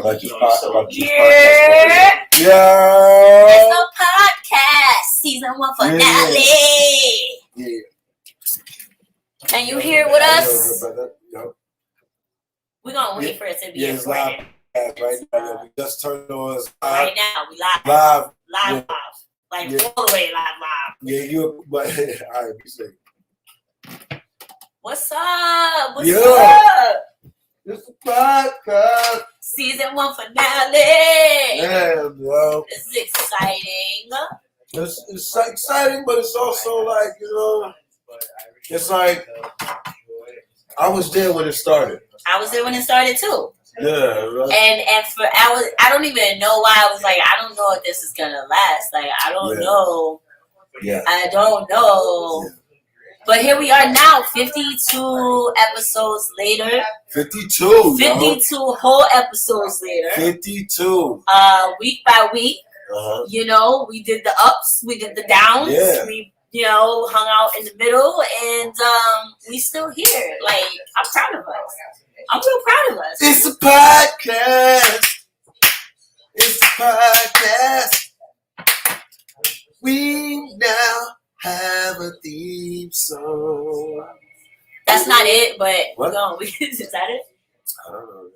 Yeah. It's the podcast, season 1 finale. Yeah. Can you hear with us? Yep. We're going to wait for it to be recorded. Right now. We just turned on. Right now, we live. Live. Like all the way live. Yeah, but all right, be safe. What's up? It's the podcast. Season 1 finale. Yeah, bro. This is exciting. It's exciting, but it's also like, it's like I was there when it started. I was there when it started too. Yeah, right. And I don't even know why I was like, I don't know if this is gonna last. Like, I don't know. Yeah. I don't know. Yeah. But here we are now, 52 episodes later. 52. 52 whole episodes later. 52. Week by week. We did the ups, we did the downs. Yeah. We, hung out in the middle, and we still here. Like, I'm proud of us. I'm real proud of us. It's a podcast. It's a podcast. We now have a theme song. That's not it, but what? Is that it? I don't know.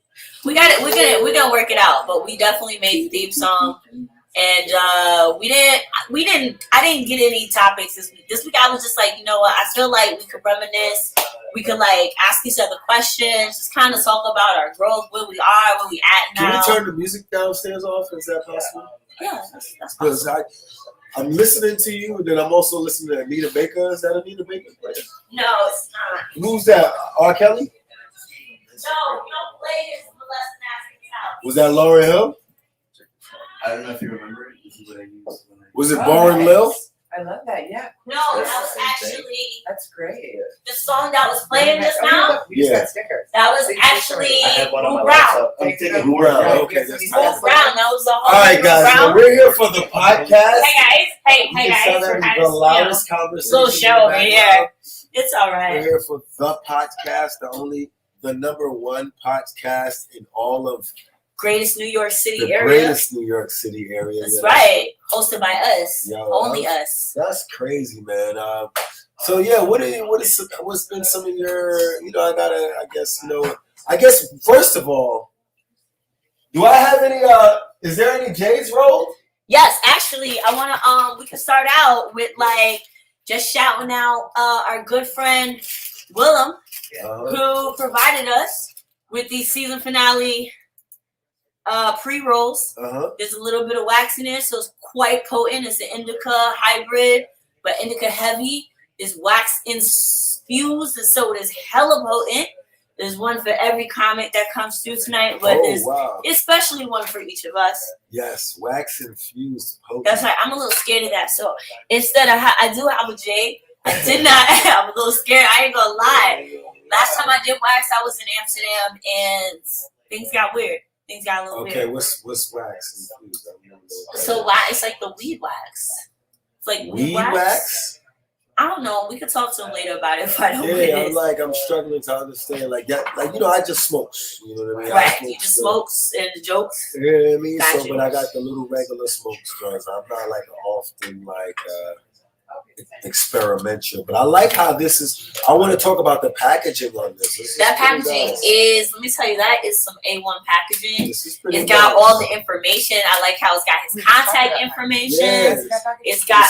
We got it. We're gonna work it out, but we definitely made the theme song. And I didn't get any topics this week. This week I was just like, you know what? I feel like we could reminisce. We could like ask each other questions, just kind of talk about our growth, where we are, where we at now. Can we turn the music downstairs off? Is that possible? Yeah, that's possible. Because I'm listening to you, and then I'm also listening to Anita Baker. Is that Anita Baker player? No, it's not. Who's that? R. Kelly? No, we don't play this unless Nasty's house. Was that Lauryn Hill? I don't know if you remember it. This is what I used. Was it Boring Lil? I love that, yeah. No, that was actually... That's great. The song that was playing just now? Yeah. Stickers. That was actually Blue Brown. I'm thinking Blue Brown. Okay, that's Blue Brown. That was the whole all right, guys. So we're here for the podcast. Hey guys. We're the loudest conversation. Little show over here. It's all right. We're here for the podcast, the number one podcast in all of greatest New York City area. Greatest New York City area. That's right. Hosted by us. Only us. That's crazy, man. So yeah, what's been some of your? I guess first of all, do I have any? Is there any J's rolled? Yes, actually, I wanna. We can start out with like just shouting out our good friend Willem, who provided us with the season finale. Pre-rolls. There's a little bit of wax in there, so it's quite potent. It's an indica hybrid, but indica heavy. It's wax infused, and so it is hella potent. There's one for every comic that comes through tonight, but there's especially one for each of us. Yes, wax infused potent. That's right. I'm a little scared of that. So instead, I do have a J. I did not. I'm a little scared. I ain't gonna lie. Last time I did wax, I was in Amsterdam, and things got weird. Things got a little weird. Okay, what's wax? So it's like the weed wax. It's like weed wax? I don't know. We could talk to him later about it if I don't know what it is. I'm struggling to understand. I just smokes. You know what I mean? Right. You just smokes and jokes. You know what I mean? But I got the little regular smokes, because I'm not like often experimental, but I like how this is. I want to talk about the packaging on this. That packaging is, let me tell you, that is some A1 packaging. It's got all the information. I like how it's got his contact information. Yes. It's got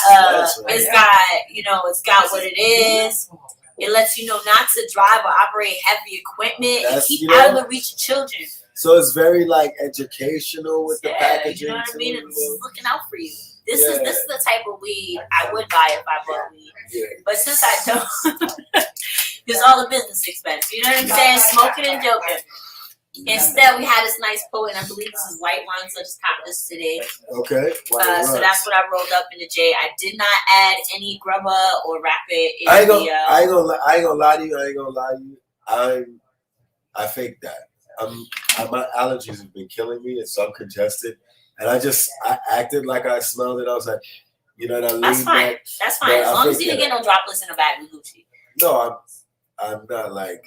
what it is. It lets you know not to drive or operate heavy equipment and keep out of the reach of children. So it's very like educational with the packaging. You know what I mean? It's looking out for you. This is the type of weed I would buy if I bought weed. Yeah. But since I don't, it's all the business expense. You know what I'm saying? Smoking and joking. Instead, we had this nice potent. I believe this is white one, so I just copped this today. Okay. So that's what I rolled up in the J. I did not add any grubba or wrap it. I ain't gonna lie to you. I faked that. My allergies have been killing me, and so I'm congested. And I acted like I smelled it. I was like, that's fine. That's fine. As long as you didn't get no droplets in the bag with Gucci. No, I'm not like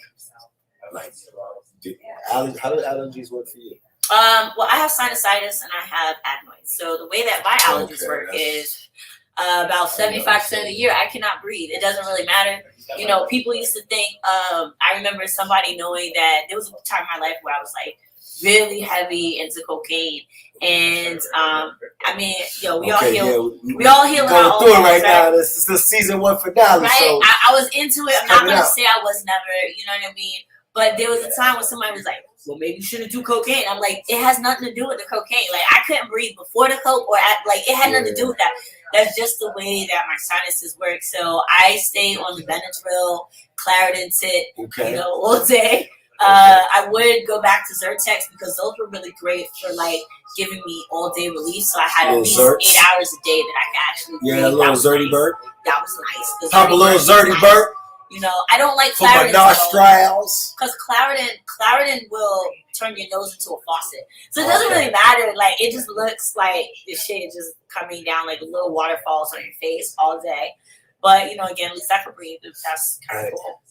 how do allergies work for you? Well, I have sinusitis and I have adenoids. So the way that my allergies work is about 75% of the year I cannot breathe. It doesn't really matter. You know, people used to think. I remember somebody knowing that there was a time in my life where I was like really heavy into cocaine, and I mean, yo, we all heal. We all heal in our own through it ways, right now. This is the season 1 finale. Right? So I was into it. I'm not gonna out. say I was never. You know what I mean? But there was a time when somebody was like, well, maybe you shouldn't do cocaine. I'm like, it has nothing to do with the cocaine. Like, I couldn't breathe before the coke, or like, it had nothing to do with that. That's just the way that my sinuses work. So I stay on the Benadryl, Claritin tit, you know, all day. I would go back to Zyrtex because those were really great for like giving me all day relief. So I had at least 8 hours a day that I could actually breathe. Yeah, a little Zerty burp. That was nice. Pop a little Zerty burp. You know, I don't like for my nostrils. Because Claritin will turn your nose into a faucet. So it doesn't really matter. Like, it just looks like the shit is just coming down like little waterfalls on your face all day. But, you know, again, at least I can breathe. That's kind of cool.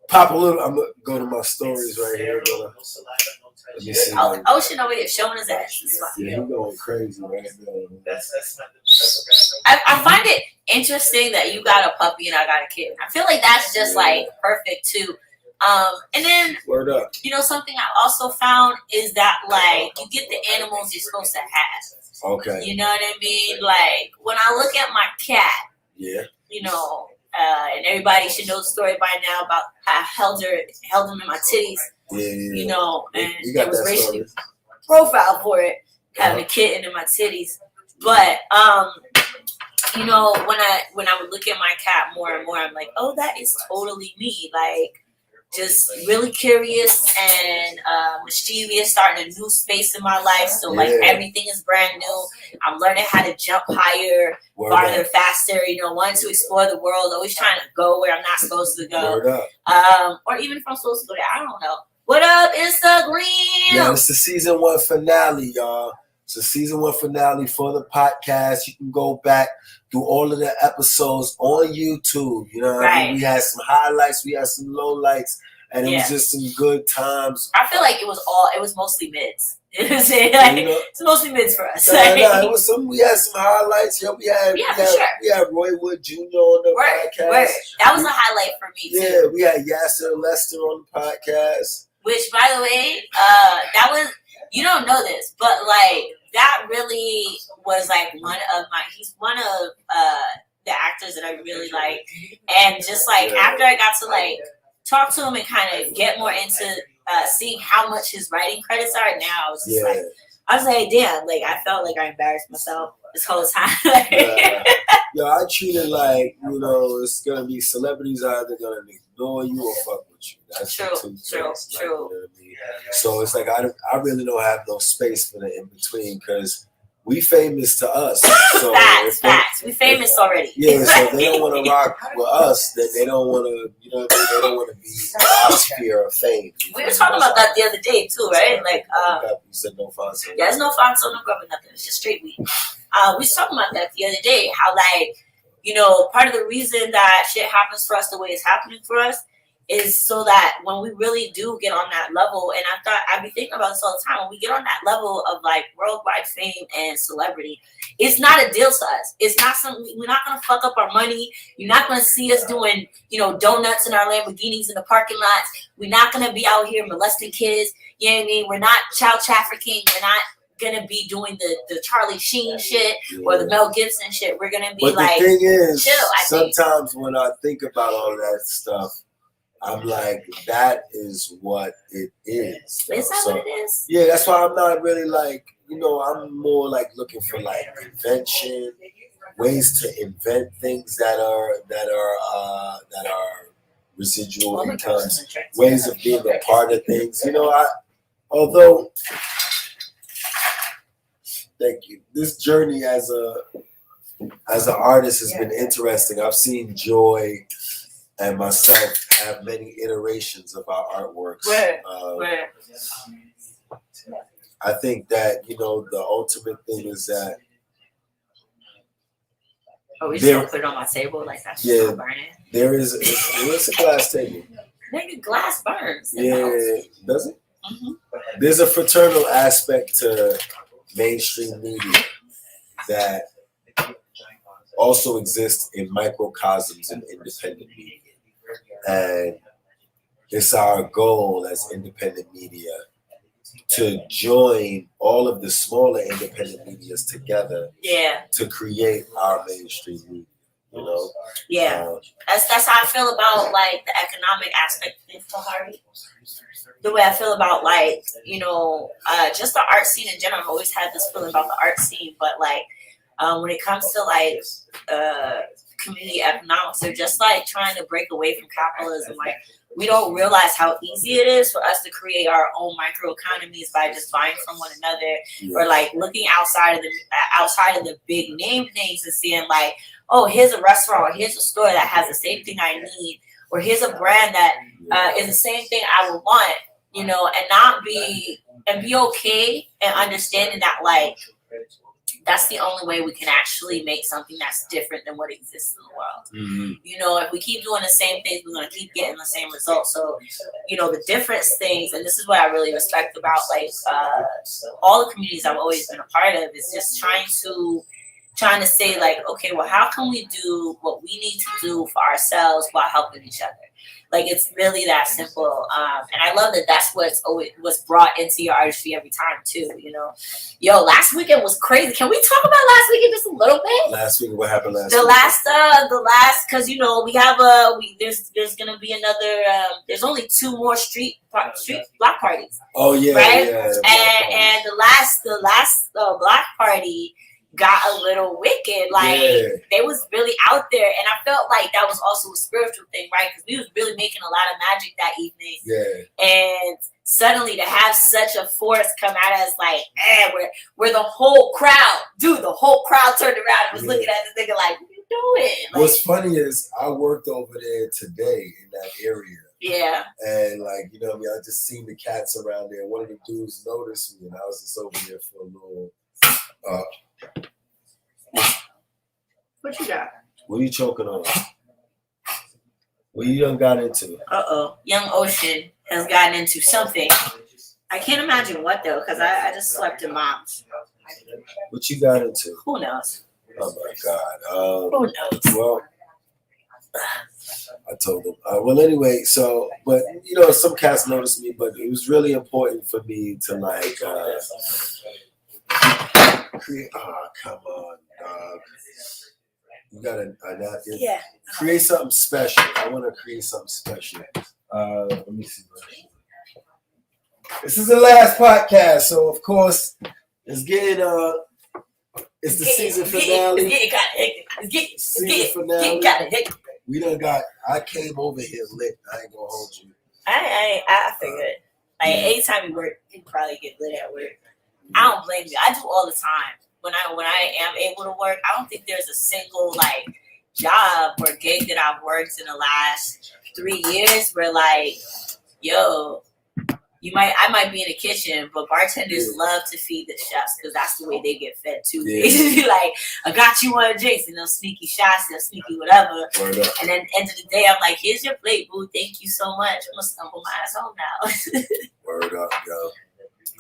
Pop a little. I'm going to go to my stories right here. Let me see. Ocean over here showing his ass. Yeah, he's going crazy right now. I find it interesting that you got a puppy and I got a kid. I feel like that's just like perfect too. And then, word up. You know, something I also found is that like you get the animals you're supposed to have. Okay. You know what I mean? Like when I look at my cat, you know, and everybody should know the story by now about how I held him in my titties. You know, and it was racially profiled for it, having a kitten in my titties. But you know, when I would look at my cat more and more, I'm like, oh, that is totally me. Like, just really curious and mischievous, starting a new space in my life. So like everything is brand new. I'm learning how to jump higher, farther, faster. You know, wanting to explore the world, always trying to go where I'm not supposed to go. Or even if I'm supposed to go there, I don't know. What up, Instagram? Yeah, it's the season 1 finale, y'all. It's the season 1 finale for the podcast. You can go back through all of the episodes on YouTube. You know what I mean? We had some highlights, we had some lowlights, and it was just some good times. I feel like it was mostly mids. You know what I'm saying? Like, you know, it's mostly mids for us. It was we had some highlights. Yeah, we had Roy Wood Jr. on the podcast. That was a highlight for me too. Yeah, we had Yasser Lester on the podcast. Which, by the way, that was, you don't know this, but like that really was like he's one of the actors that I really like. And just like after I got to like talk to him and kind of get more into seeing how much his writing credits are now, I was just like, I was like, damn, like I felt like I embarrassed myself this whole time. Yeah, I treat it like, you know, it's gonna be celebrities either gonna ignore you or fuck with you. That's true. You know what I mean? So it's like I really don't have no space for the in between because we famous to us. So facts. We famous already. Yeah, so if they don't want to rock with us, then they don't want to, you know what I mean? They don't want to be in our sphere of fame. We were talking about that the other day too, right? Like, you said no Fonso. Yeah, there's no Fonso, no grub, nothing. It's just straight weed. We was talking about that the other day, how like, you know, part of the reason that shit happens for us the way it's happening for us is so that when we really do get on that level, and I'd be thinking about this all the time, when we get on that level of like worldwide fame and celebrity, it's not a deal to us. It's not something, we're not going to fuck up our money. You're not going to see us doing, you know, donuts in our Lamborghinis in the parking lots. We're not going to be out here molesting kids. You know what I mean? We're not child trafficking. We're not gonna be doing the Charlie Sheen shit or the Mel Gibson shit. We're gonna be like, the thing is, chill. Sometimes when I think about all that stuff, I'm like, that is what it is. Is that what it is? Yeah, that's why I'm not really like, you know, I'm more like looking for like invention, ways to invent things that are residual incomes, ways of being a part of things. You know, although. Thank you. This journey as an artist has been interesting. I've seen Joy and myself have many iterations of our artworks. I think that, you know, the ultimate thing is that. Oh, we just put it on my table like that's not burning. There is a glass table. Nigga, glass burns. Yeah, does it? there's a fraternal aspect to mainstream media that also exists in microcosms and independent media. And it's our goal as independent media to join all of the smaller independent medias together to create our mainstream media. You know? Yeah. That's how I feel about like the economic aspect of things for Harvey. The way I feel about like, you know, just the art scene in general. I've always had this feeling about the art scene, but like when it comes to like community economics, they're just like trying to break away from capitalism. Like we don't realize how easy it is for us to create our own microeconomies by just buying from one another, or like looking outside of the big name things and seeing like, oh, here's a restaurant, or here's a store that has the same thing I need, or here's a brand that is the same thing I would want, you know, and be okay and understanding that like that's the only way we can actually make something that's different than what exists in the world. You know, if we keep doing the same things, we're going to keep getting the same results. So, you know, the difference things, and this is what I really respect about like all the communities I've always been a part of, is just trying to say like, okay, well, how can we do what we need to do for ourselves while helping each other? Like, it's really that simple. And I love that that's was brought into your artistry every time too, you know. Yo, last weekend was crazy. Can we talk about last weekend just a little bit? Last weekend, what happened last week? The last, because, you know, we have there's going to be another, there's only 2 more street block parties. Oh, yeah. Right? Yeah, and the last block party got a little wicked. Like they was really out there, and I felt like that was also a spiritual thing, right? Because we was really making a lot of magic that evening. And suddenly to have such a force come at us, like, we're the whole crowd, dude. The whole crowd turned around and was looking at this nigga like, what you doing? Like, what's funny is I worked over there today in that area. Yeah. And like, you know what I mean, I just seen the cats around there. One of the dudes noticed me, and I was just over there for a little what you got? What are you choking on? What you done got into? Young Ocean has gotten into something. I can't imagine what though, because I just slept in mom's. What you got into? Who knows? Oh my God. Who knows? Well, I told them. Well, anyway, so, but you know, some cats noticed me, but it was really important for me to like create. Oh, come on, dog. You got a napkin? Yeah. Create something special. I want to create something special. Let me see. This is the last podcast, so of course it's getting it's the season finale. It's getting finale. We done got. I came over here lit. I ain't gonna hold you. I figured. Like anytime you work, you probably get lit at work. I don't blame you. I do all the time. When I am able to work, I don't think there's a single like job or gig that I've worked in the last 3 years where like, yo, I might be in the kitchen, but bartenders love to feed the chefs because that's the way they get fed too. They just be like, I got you one of drinks, and they'll sneaky shots, they'll sneaky whatever. And then end of the day, I'm like, here's your plate, boo. Thank you so much. I'm gonna stumble my ass home now. Word up, yo.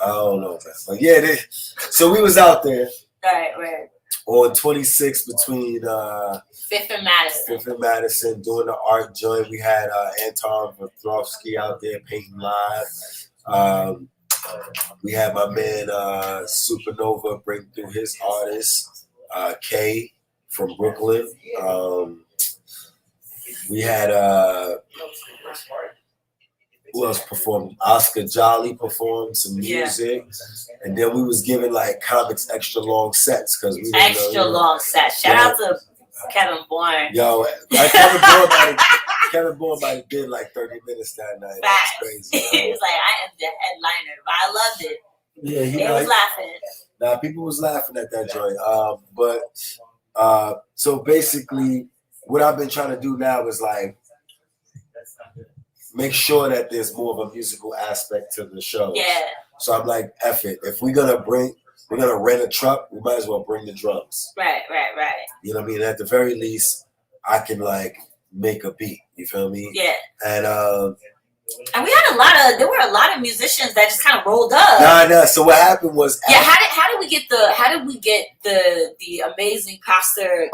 I don't know, man. But yeah, so we was out there. Right. On 26 between 5th and Madison, doing the art joint. We had Anton Petrovsky out there painting live. We had my man Supernova bring through his artist, Kay from Brooklyn. We had who else performed? Oscar Jolly performed some music, and then we was giving like comics extra long sets because we long sets. Shout out to Kevin Bourne. Yo, Kevin Bourne might have been like 30 minutes that night. That's crazy. He was like, I am the headliner, but I loved it. Yeah, he was laughing. Nah, people was laughing at that joint. So basically, what I've been trying to do now is like make sure that there's more of a musical aspect to the show. Yeah. So I'm like, F it. If we're gonna rent a truck, we might as well bring the drums. Right. You know what I mean? At the very least, I can like make a beat. You feel me? Yeah. And And we had there were a lot of musicians that just kind of rolled up. Nah. So what happened was, how did we get the amazing pastor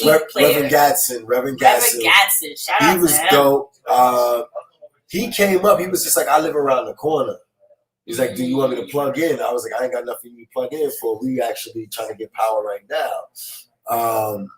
Reverend Gadsden. Reverend Gadsden. Shout out to him. He was dope. He came up. He was just like, I live around the corner. He's like, do you want me to plug in? I was like, I ain't got nothing to plug in for. We actually trying to get power right now.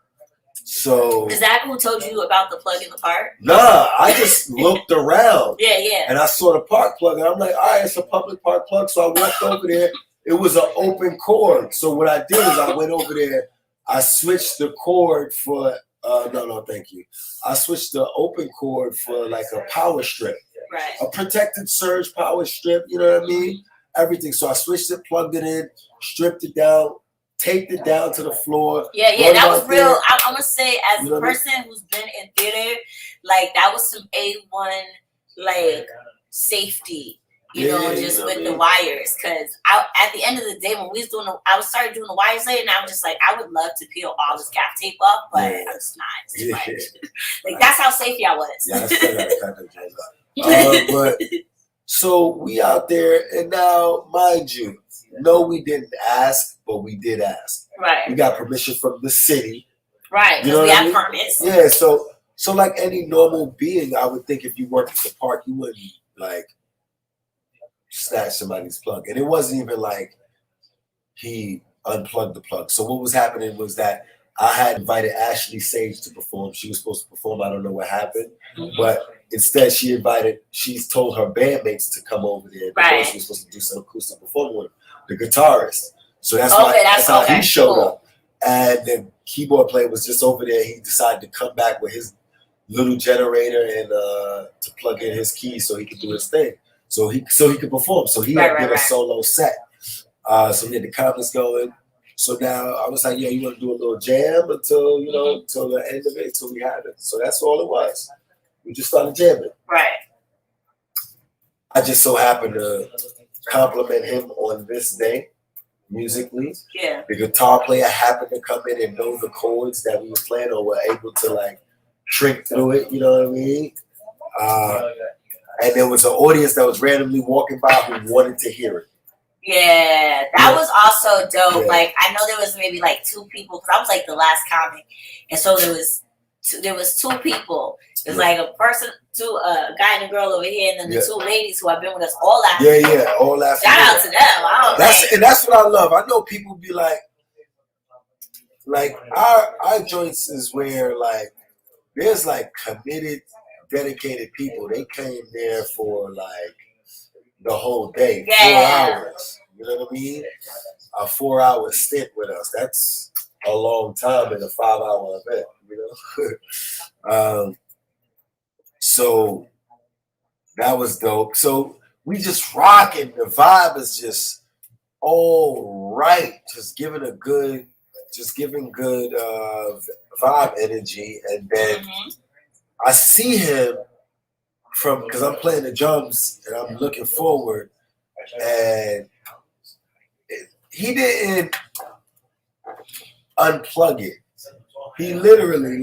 So is that who told you about the plug in the park? Nah, I just looked around. Yeah. And I saw the park plug, and I'm like, all right, it's a public park plug. So I walked over there. It was an open cord. So what I did is I went over there. I switched the cord for no, thank you. I switched the open cord for like a power strip. Right. A protected surge power strip, you know what I mean? Everything. So I switched it, plugged it in, stripped it down, taped it down to the floor. Yeah, that was real. I'm gonna say, as a person who's been in theater, like that was some A1 like safety, you know, with the wires. Cause at the end of the day, when we was doing, I started doing the wires later, and I was just like, I would love to peel all this gaff tape off, but I'm just not. Like that's how safety I was. Yeah, I still gotta cut that joke up. But so we out there, and now, mind you, no, we didn't ask, but we did ask. Right. We got permission from the city. Right, because we have permits. Yeah, so like any normal being, I would think if you worked at the park, you wouldn't like snatch somebody's plug. And it wasn't even like he unplugged the plug. So what was happening was that I had invited Ashley Sage to perform. She was supposed to perform. I don't know what happened. But instead, she told her bandmates to come over there because she was supposed to do some acoustic performing with him, the guitarist. So that's how he showed up. And the keyboard player was just over there. He decided to come back with his little generator and to plug in his keys so he could do his thing. So he could perform. So he had to get a solo set. So we had the comments going. So now I was like, yeah, you want to do a little jam until the end of it, until we had it. So that's all it was. We just started jamming. Right. I just so happened to compliment him on this day, musically. Yeah. The guitar player happened to come in and know the chords that we were playing, or were able to like shrink through it. You know what I mean? And there was an audience that was randomly walking by who wanted to hear it. Yeah, that was also dope. Yeah. Like I know there was maybe like two people, because I was like the last comic, and so there was two people. There's like a guy and a girl over here, and then the two ladies who have been with us all last year. Yeah, all last Shout out to them. And that's what I love. I know people be like our joints is where like there's like committed, dedicated people. They came there for like the whole day, 4 hours. You know what I mean? A 4-hour stint with us. That's a long time in a 5-hour event, you know? So that was dope. So we just rocking. The vibe is just all right. Just giving good vibe energy. And then I see him because I'm playing the drums and I'm looking forward, and he didn't unplug it. He literally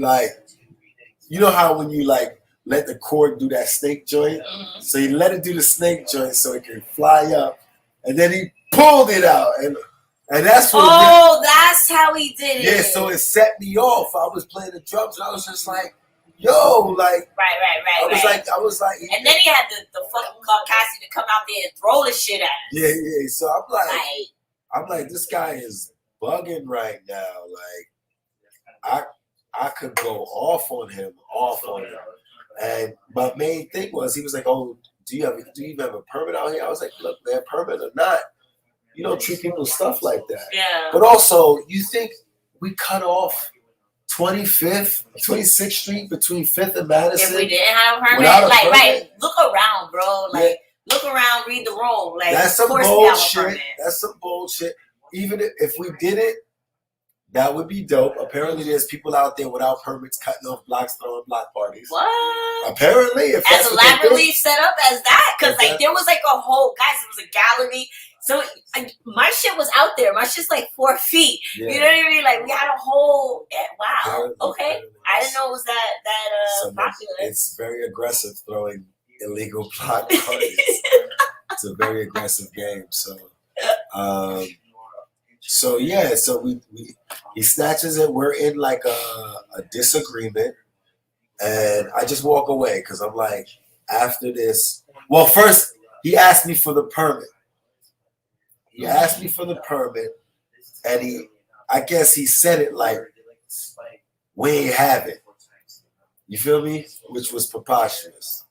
you know how when you let the cord do that snake joint? So he let it do the snake joint so it can fly up, and then he pulled it out, and that's what that's how he did it. Yeah, so it set me off. I was playing the drums and I was just like, yo, right. I was like, and then he had the fucking Caucasian to come out there and throw the shit at us. Yeah. So I'm like, this guy is bugging right now. Like, I could go off on him. And my main thing was, he was like, oh, do you even have a permit out here? I was like, look, man, permit or not, you don't treat people's stuff like that. Yeah. But also, you think we cut off 26th Street between 5th and Madison? If we didn't have a permit, look around, bro. Look around, read the room. That's some bullshit. That's some bullshit. Even if we did it, that would be dope. Apparently, there's people out there without permits cutting off blocks, throwing block parties. What? Apparently, if that's as elaborately set up as that, because there was a whole it was a gallery. So my shit was out there. My shit's 4 feet. Yeah. You know what I mean? We had a whole. Wow. Okay. I didn't know it was that popular. It's very aggressive throwing illegal block parties. It's a very aggressive game. So, yeah. So he snatches it. We're in like a disagreement, and I just walk away because I'm like, after this. Well, first he asked me for the permit. He asked me for the permit, and I guess he said it like, we ain't have it. You feel me? Which was preposterous.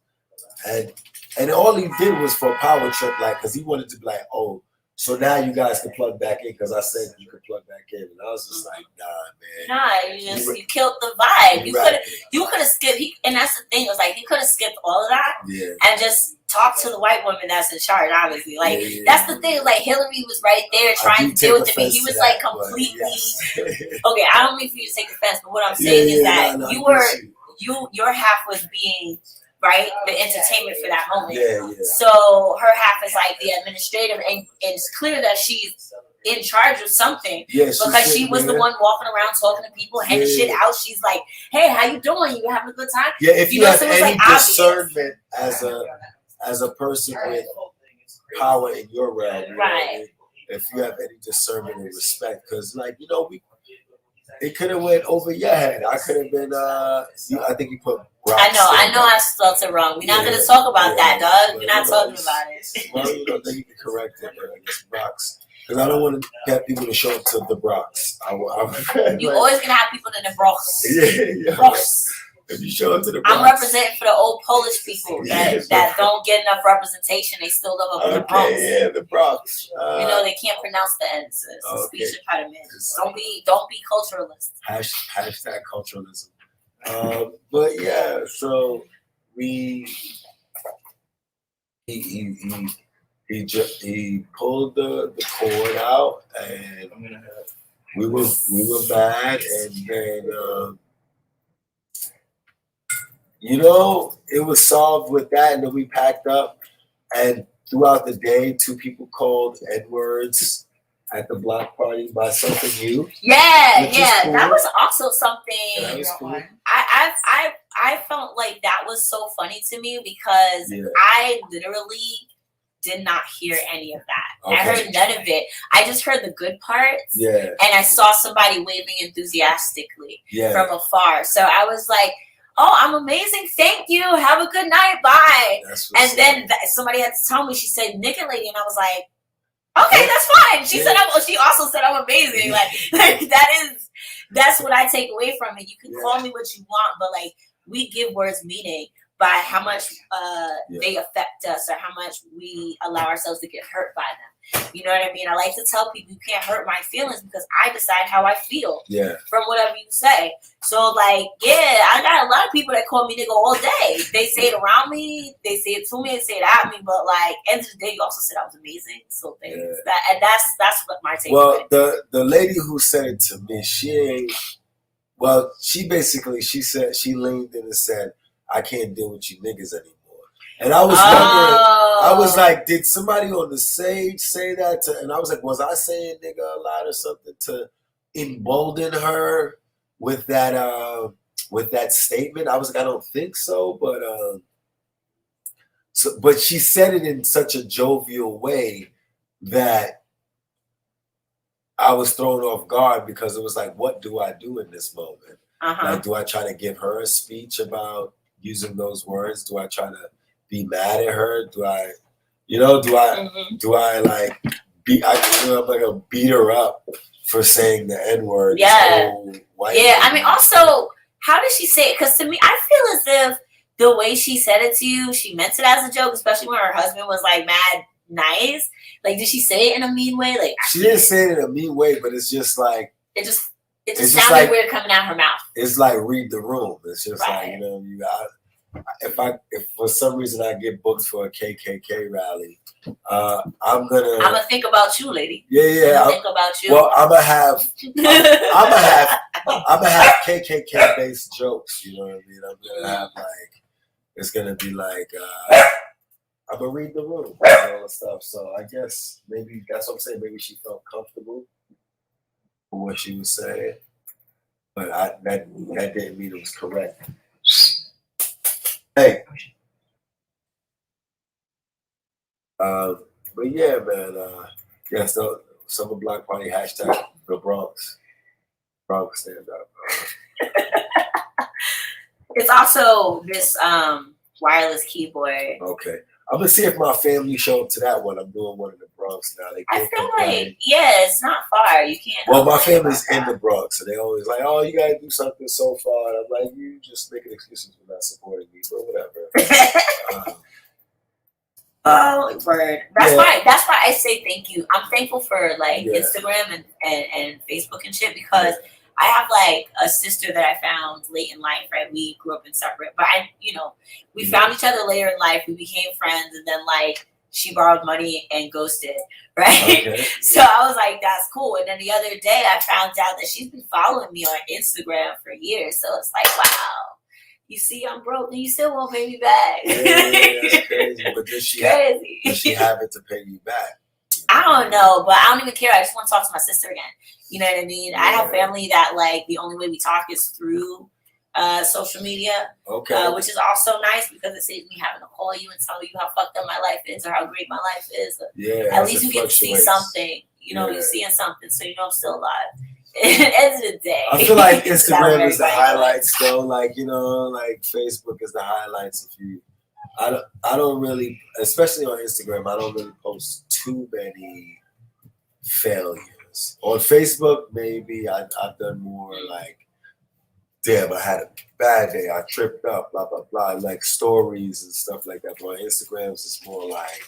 And all he did was for a power trip, like, because he wanted to be like, oh, so now you guys can plug back in because I said you could plug back in. And I was just like, nah, man. Nah, you killed the vibe. You Right. could have skipped, and that's the thing. It was like, he could have skipped all of that Yeah. and just talked to the white woman that's in charge, obviously. Like, Yeah. that's the thing. Like, Hillary was right there trying to deal with it, but he was like that, completely. yes. Okay, I don't mean for you to take offense, but what I'm saying is that your half was being right the entertainment for that moment. Yeah. So her half is like the administrative, and it's clear that she's in charge of something. Yeah, because she was the one walking around talking to people, handing shit out. She's like, "Hey, how you doing? You having a good time?" Yeah, if you know, have so it was any like discernment as a person with power in your realm, you know what I mean? If you have any discernment and respect, because like it could have went over your head. I could have been. I think you put. I know. I spelled it wrong. We're not gonna talk about that, dog. We're not talking about it. Well, then you can correct it. But I guess Bronx, because I don't want to get people to show up to the Bronx. You always gonna have people in the Bronx. Yeah. Bronx. If you show up to the Bronx, I'm representing for the old Polish people that don't get enough representation. They still live up in the Bronx. Yeah, the Bronx. They can't pronounce the N's. It's a speech impediment. Don't be culturalist. Hashtag culturalism. But yeah, so he pulled the cord out, and we were mad, and then it was solved with that, and then we packed up, and throughout the day, 2 people called N-words at the block party, myself and you. Yeah, Cool. that was also something. That was cool. I felt like that was so funny to me because I literally did not hear any of that. Okay. I heard none of it. I just heard the good parts. Yeah. And I saw somebody waving enthusiastically from afar. So I was like, oh, I'm amazing. Thank you. Have a good night. Bye. And then somebody had to tell me, she said, nigga lady. And I was like, okay, that's fine. She said, she also said I'm amazing. Like that's what I take away from it. You can call me what you want, but like we give words meaning by how much they affect us or how much we allow ourselves to get hurt by them. You know what I mean? I like to tell people you can't hurt my feelings because I decide how I feel from whatever you say. So like, I got a lot of people that call me nigga all day. They say it around me, they say it to me, they say it at me, but like end of the day you also said I was amazing. So thanks. That's what my take. Well, the lady who said it to me, she said she leaned in and said, I can't deal with you niggas anymore. And I was wondering, I was like, did somebody on the stage say that and I was like, was I saying nigga a lot or something to embolden her with that statement? I was like, I don't think so, but she said it in such a jovial way that I was thrown off guard because it was like, what do I do in this moment? Like, do I try to give her a speech about using those words? Do I try to be mad at her? Do I like I'm gonna beat her up for saying the N-word? Yeah. I mean, also, how did she say it? Because to me, I feel as if the way she said it to you, she meant it as a joke, especially when her husband was like mad nice. Like, did she say it in a mean way? Like, she didn't say it in a mean way, but it's just like it just sounded weird coming out her mouth. It's like read the room. It's just like, you got. If for some reason I get booked for a KKK rally, I'm gonna think about you, lady. Yeah. Think about you. Well, I'm gonna have KKK based jokes. You know what I mean? I'm gonna have it's gonna be like I'm gonna read the room and stuff. So I guess maybe that's what I'm saying. Maybe she felt comfortable with what she was saying, but that didn't mean it was correct. Hey, But yeah, man. Yeah, so Summer Block Party hashtag the Bronx. Bronx stand up. It's also this wireless keyboard. Okay. I'm gonna see if my family show up to that one. I'm doing one in the Bronx now. They I can't feel complain. like, yeah, it's not far. You can't. Well, my complain family's about in the Bronx, so they always like, oh, you gotta do something so far. And I'm like, you just making excuses for not supporting me, but whatever. that. Oh, word. That's why. That's why I say thank you. I'm thankful for like Instagram and Facebook and shit because I have like a sister that I found late in life. Right, we grew up in separate, but we found each other later in life. We became friends, and then like she borrowed money and ghosted. Right, Okay. so I was like, that's cool. And then the other day, I found out that she's been following me on Instagram for years. So it's like, wow. You see, I'm broke, and you still won't pay me back. Yeah, that's crazy. But does she have it to pay you back? I don't know, but I don't even care. I just want to talk to my sister again. You know what I mean? I have family that like the only way we talk is through social media. Okay. Which is also nice because it saves me having to call you and tell you how fucked up my life is or how great my life is. Yeah. At least you get to see something. You know, you're seeing something, so you know I'm still alive. At the end of the day, I feel like Instagram is the highlights, though. Like like Facebook is the highlights. I don't really, especially on Instagram, I don't really post too many failures. On Facebook, maybe I've done more like, damn, I had a bad day, I tripped up, blah blah blah, like stories and stuff like that. But on Instagram, it's more like,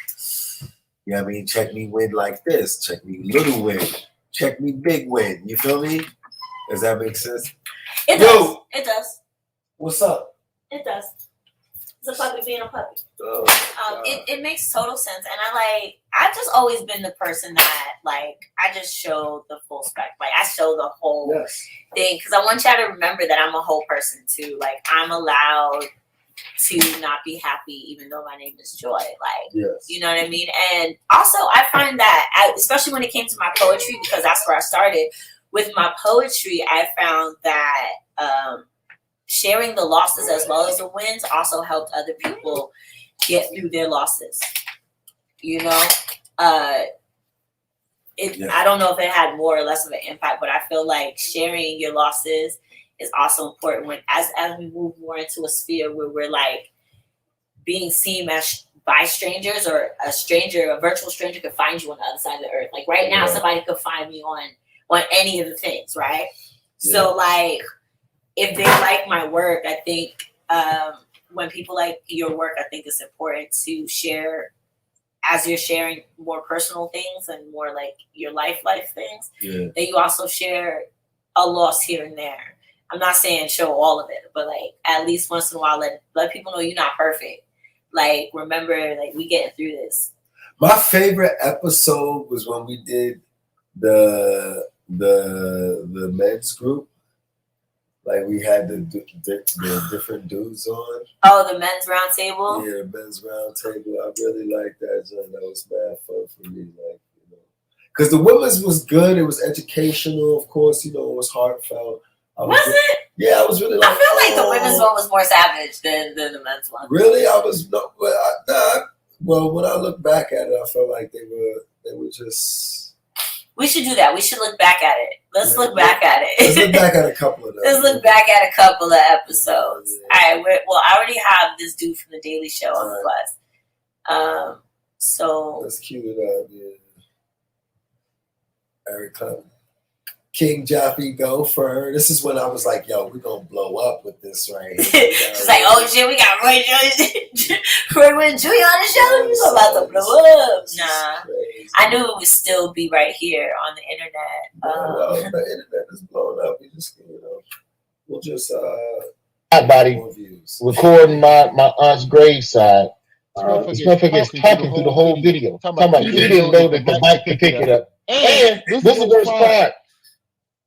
you know what I mean? Check me win like this. Check me little win. Check me big win. You feel me? Does that make sense? It does. It does. What's up? It does. It's a puppy being a puppy. Oh, it makes total sense. And I've just always been the person that like I just show the full spectrum. Like I show the whole thing. Because I want y'all to remember that I'm a whole person too. Like I'm allowed to not be happy even though my name is Joy. Like you know what I mean? And also I find that especially when it came to my poetry, because that's where I started. With my poetry, I found that sharing the losses as well as the wins also helped other people get through their losses. You know? I don't know if it had more or less of an impact, but I feel like sharing your losses is also important when as we move more into a sphere where we're like being seen as by strangers, or a virtual stranger could find you on the other side of the earth. Like right now, somebody could find me on any of the things, right? So like if they like my work, I think when people like your work, I think it's important to share as you're sharing more personal things and more like your life things, that you also share a loss here and there. I'm not saying show all of it, but like at least once in a while, let people know you're not perfect. Like remember, like we getting through this. My favorite episode was when we did the men's group. Like we had the different dudes on. Oh, the men's round table. Yeah, men's round table. I really liked that. That was mad fun for me. Like because the women's was good. It was educational, of course. It was heartfelt. Was it? Yeah, I was really like. I feel like the women's one was more savage than the men's one. Really, I was no. Well, when I look back at it, I felt like they were just. We should do that. We should look back at it. Let's look back at it. Let's look back at a couple of them. Let's look back at a couple of episodes. Yeah. All right. I already have this dude from the Daily Show on the bus. So let's cue it up. Yeah. Eric Clemens. King Jaffe Gopher. This is when I was like, yo, we're going to blow up with this right here. She's like, oh shit, we got Roy Wayne Jr. on the show. You're about to blow up. Nah. Crazy. I knew it would still be right here on the internet. The internet is blown up. We just, we'll just body recording my aunt's graveside. This motherfucker is talking through the whole video. Talking about he didn't know that the mic could pick it up. And this is the worst part.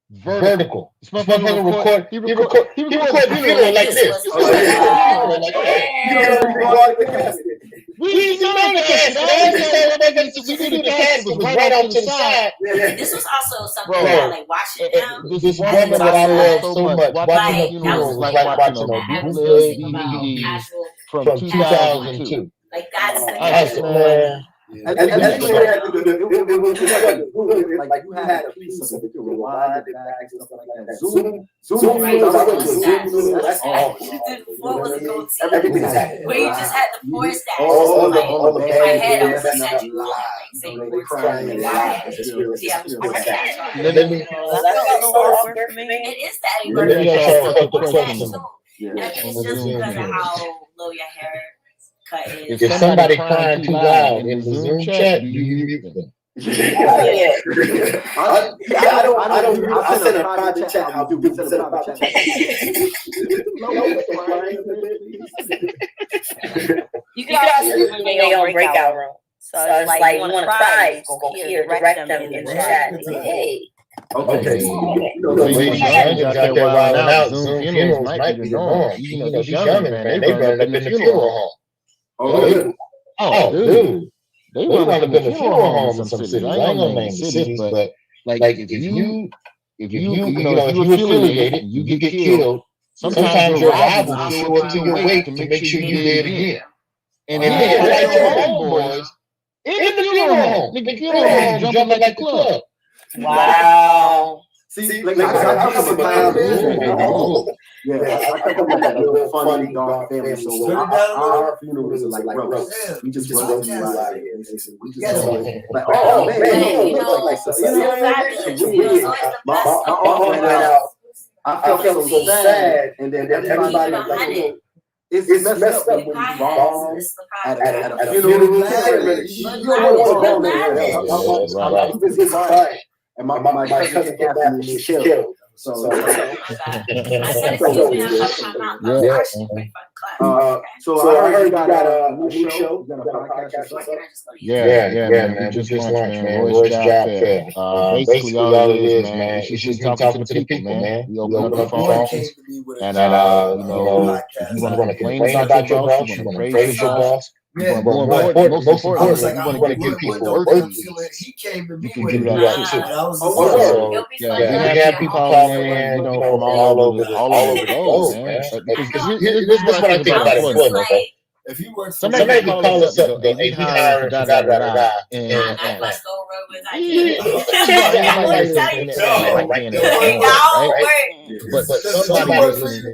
Vertical. This motherfucker record. He record the video like this. We didn't know the cast. We knew the cast was right off to the side. This was also something that I like watching now. This woman that I love so much. Watching her funeral was like watching a bootleg DVD from 2002. Like that's the Yeah. And you had to do it was like you had a piece of it, you rewind it back, stuff like that. Zoom funerals, I went to Zoom funerals. That's all. Before was a goatee. Everything is happening. Where you just had the four stacks. All Like, the in my head, I bad was messing like, up you live. saying They four crying stacks. live. Yeah, four stacks. Let me It is that let me ask y'all a couple questions. And I think it's just because of how low your hair cut is. If somebody crying too loud in the Zoom chat, do you mute them? I send a private chat. I'll do send a private chat. You can also when they on breakout room. So it's like you want to cry, go here, direct them in the chat. Hey. Okay. Ladies and gentlemen out there wilding out, Zoom funerals might be the norm. You know, these youngins, man, they run up in the funeral home. Oh, dude. They run up in the funeral home in some cities. I ain't gonna name the cities, but like if you affiliated, you get killed. Sometimes your rivals will show up to your wake to make sure you dead again. And then like your homeboys in the funeral home. Nigga, funeral home jumping like the club. Wow. See, like I come from a family. Yeah, I come from like a real funny, dark family. So our funerals are like roast. We just roast you out here. We just like, oh man, you know, like so my uncle went out. I felt so sad, and then everybody like, it's messed up when you bomb at a funeral. And my cousin Catherine was killed. So I heard you got a new show. You got a podcast or something? Yeah, man. We just launched, man. Roy's Job Fair. Basically, all it is, man, it's just me talking to the people, man. We open up the phones, and you know, if you want to complain about your boss, you want to praise your boss. Yeah, most importantly, you want to give people work. He came to me You can with do that too. So, we have people calling in, you know, from all over the globe, man. Because this is what I think about employment. if you work, Somebody can call us up, and we hire da-da-da-da, and but somebody,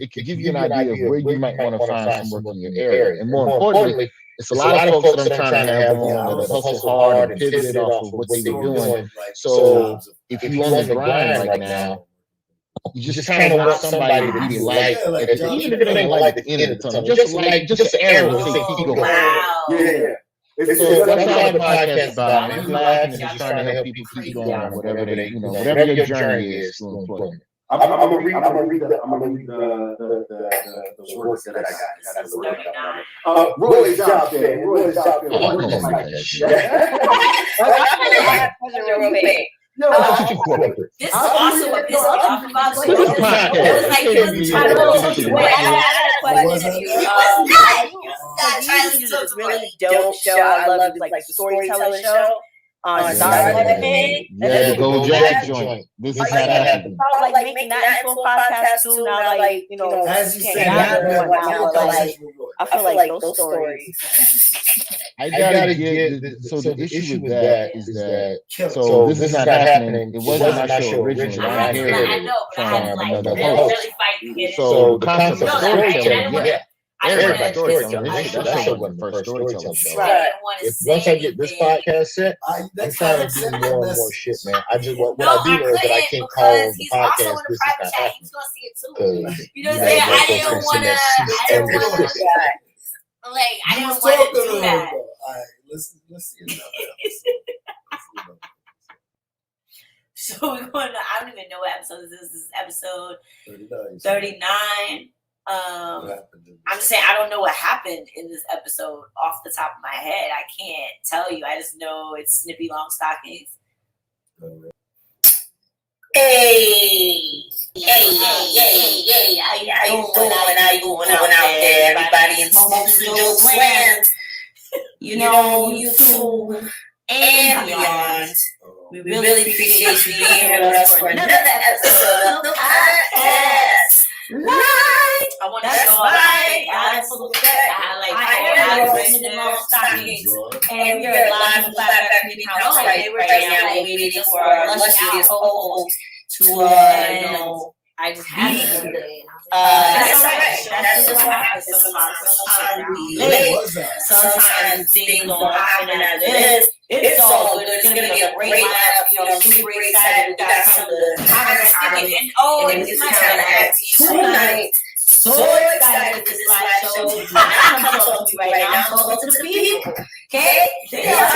it could give you an idea of where you might want to find some work in your area, and more importantly, it's a lot of folks that I'm trying to have on that hustle hard and pivoted off of what they're doing. So if you on the grind right now, you just kind of want somebody to be like, even if it ain't like the end of the tunnel, just an arrow to keep going. Wow. Yeah. So that's all the podcast is about, man. Laughing and just trying to help people keep going, whatever they, you know, whatever your journey is through employment. I'm gonna read the words that I got. Roy's Job Fair. Roy's Job Fair. This is also what pissed me off about it. It was like he was trying to go to wait. I This really dope show. I love it. Like the storytelling show on Saturday. Yeah, the Gold Jacket joint. This is not happening. Like making that into a podcast too. Now, like, you know, as you said, I feel like those stories. I gotta get. So the issue with that is that. So this is not happening. It wasn't my show originally. I inherited it from another host. So the concept of storytelling, yeah. Everybody's storytelling. That show wasn't the first storytelling show. Right. Once I get this podcast set, I'm trying to do more and more shit, man. I just what I do know is that I can't call the podcast "This Is Not Happening." He's gonna see it too. You know what I'm saying? I didn't want to. Like, I didn't want to do that. All right, let's see it. So we're going to, I don't even know what episode this is. This is episode 39. I'm just saying I don't know what happened in this episode off the top of my head. I can't tell you. I just know it's Snippy Long Stockings. Hey, how you doing out there? Everybody in Studio Land. You know, YouTube and beyond. We really appreciate you being here with us for another episode of the podcast. I want to show I had like in long stockings, and we are live in the Black Community House right now, waiting for our illustrious co-host to, I just had it today. That's all right. That's just what happens sometimes. Sometimes we late. Sometimes things don't happen as it is. It's all good. It's gonna be a great lineup. I'm super excited. We got some of the hottest talent. And and this is kind of tonight. So excited for this live show. I'm not talking to you right now. I'm talking to the people. Okay? They are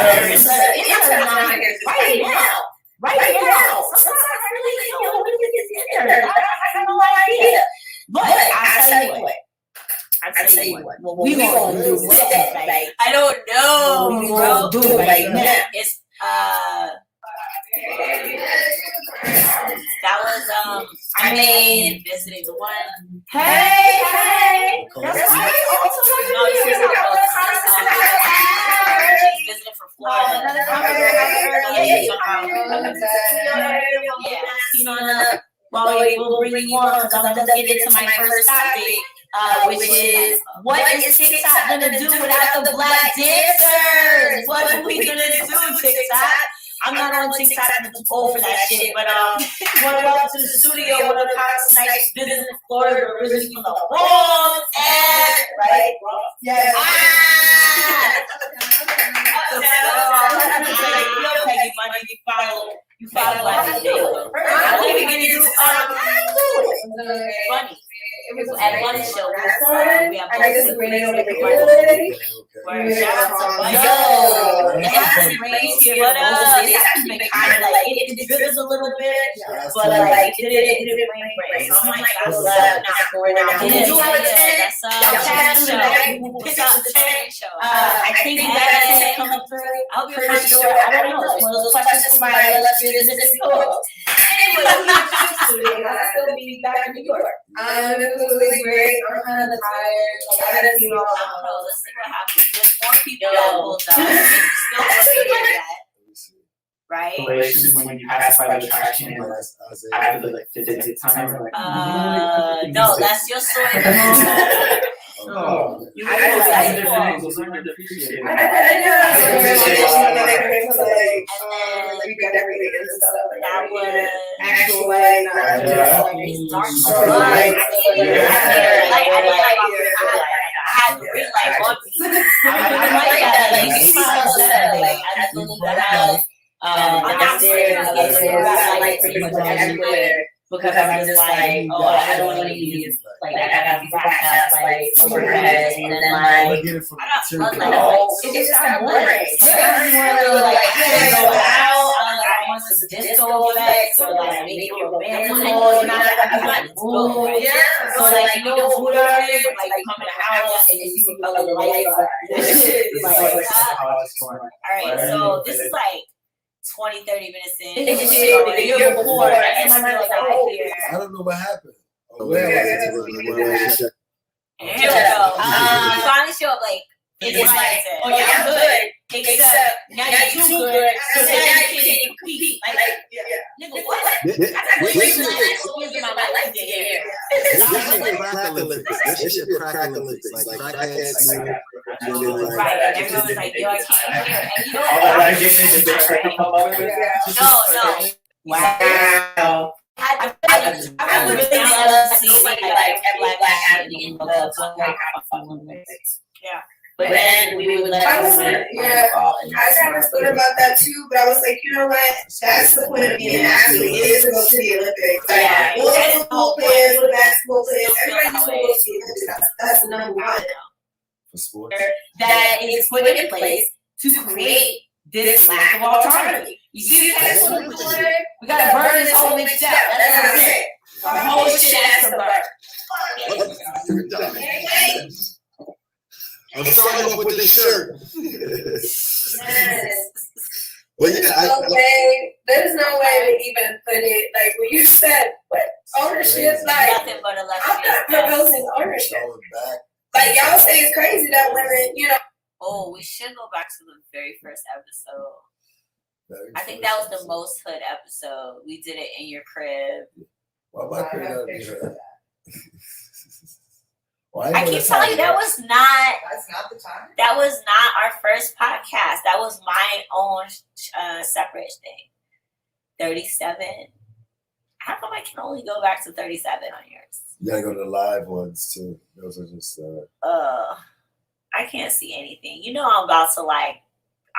right now. Right now. Sometimes I really don't know what is in there. I have no idea. But I'll tell you what. What we gonna do with that? Like, I don't know. What we gonna do right now? It's that was I mean visiting the one. Hey. That's right. Visiting from Florida. We'll bring you on because I'm gonna get into my first topic, which is what is TikTok gonna do without the black dancers? What are we gonna do, TikTok? I'm not on TikTok, I'm too old for that shit, but want to welcome to the studio one of the hottest nights business in Florida, originally from the wrong end, right? Yes. You follow like a day. I think we're gonna do funny. It was at one show. We have shout out to it hasn't rained here, but it has been kind of like it drizzles a little bit, but like it didn't rain. So I'm like, I'm glad I'm not going out. Did you have a tent? That's show. Pick up the tent show. I think that coming through. I'll be pretty sure. I don't know. One of those questions for my illustrious co-host. Anyway, I'll still be back in New York. It was really great. I'm kind of tired. I don't know. Let's see what happens. There's more people that pulled up. Still looking at that. Right? When you pass by the attraction, after the 50th time, no, that's your story. Oh, You I know those are appreciated. I we got everything and stuff. That was Actual like, I had the ring light on me. I like that. Like, you smile like, I just looked at how I'm not serious. Like, pretty much everywhere. Because I'm just like, oh, I don't want to be like, I gotta be broadcast like overhead, and then like, it's not boring. It's more like, I can't go out. I want to disco effects or like maybe your band on. So like, you know, food artists like come in the house and then you can color the lights. All right, so this is like 20-30 minutes in. The year before, and my mind was like, oh, I don't know what happened. Here we go. Finally show up like, it's like, oh yeah, I'm good. Except now you're too good. So now you can't even compete. Like, nigga, what? I got 3 years in my life to get here. This should be crack Olympics. This should be crack Olympics. Like crackheads. Right, and everyone was like, yo, I can't hear. And you know what? No. Wow. I would really love to see like black activity in the yeah. But then we would let I kind of thought about that too, but I was like, you know what? That's the point of being an athlete. It is to go to the Olympics. Like, all the football players, the basketball players, everybody just want to go to the Olympics. That's the number one. For sports. That is put in place to create this lack of alternative. You see this on the corner? We gotta burn this whole mixed out. That's it. The whole shit has to burn. I'm starting off with this shirt. Well, yeah, There's no way to even put it like when you said ownership. Like, Nothing but I'm not proposing ownership. Going back. Like, y'all say it's crazy that women, you know. Oh, we should go back to the very first episode. I think that was the most hood episode. We did it in your crib. Why my crib gotta be hood? I keep telling you, That's not the time. that was not our first podcast. That was my own separate thing. 37. How come I can only go back to 37 on yours? You gotta go to the live ones too. Those are just. I can't see anything. You know, I'm about to like.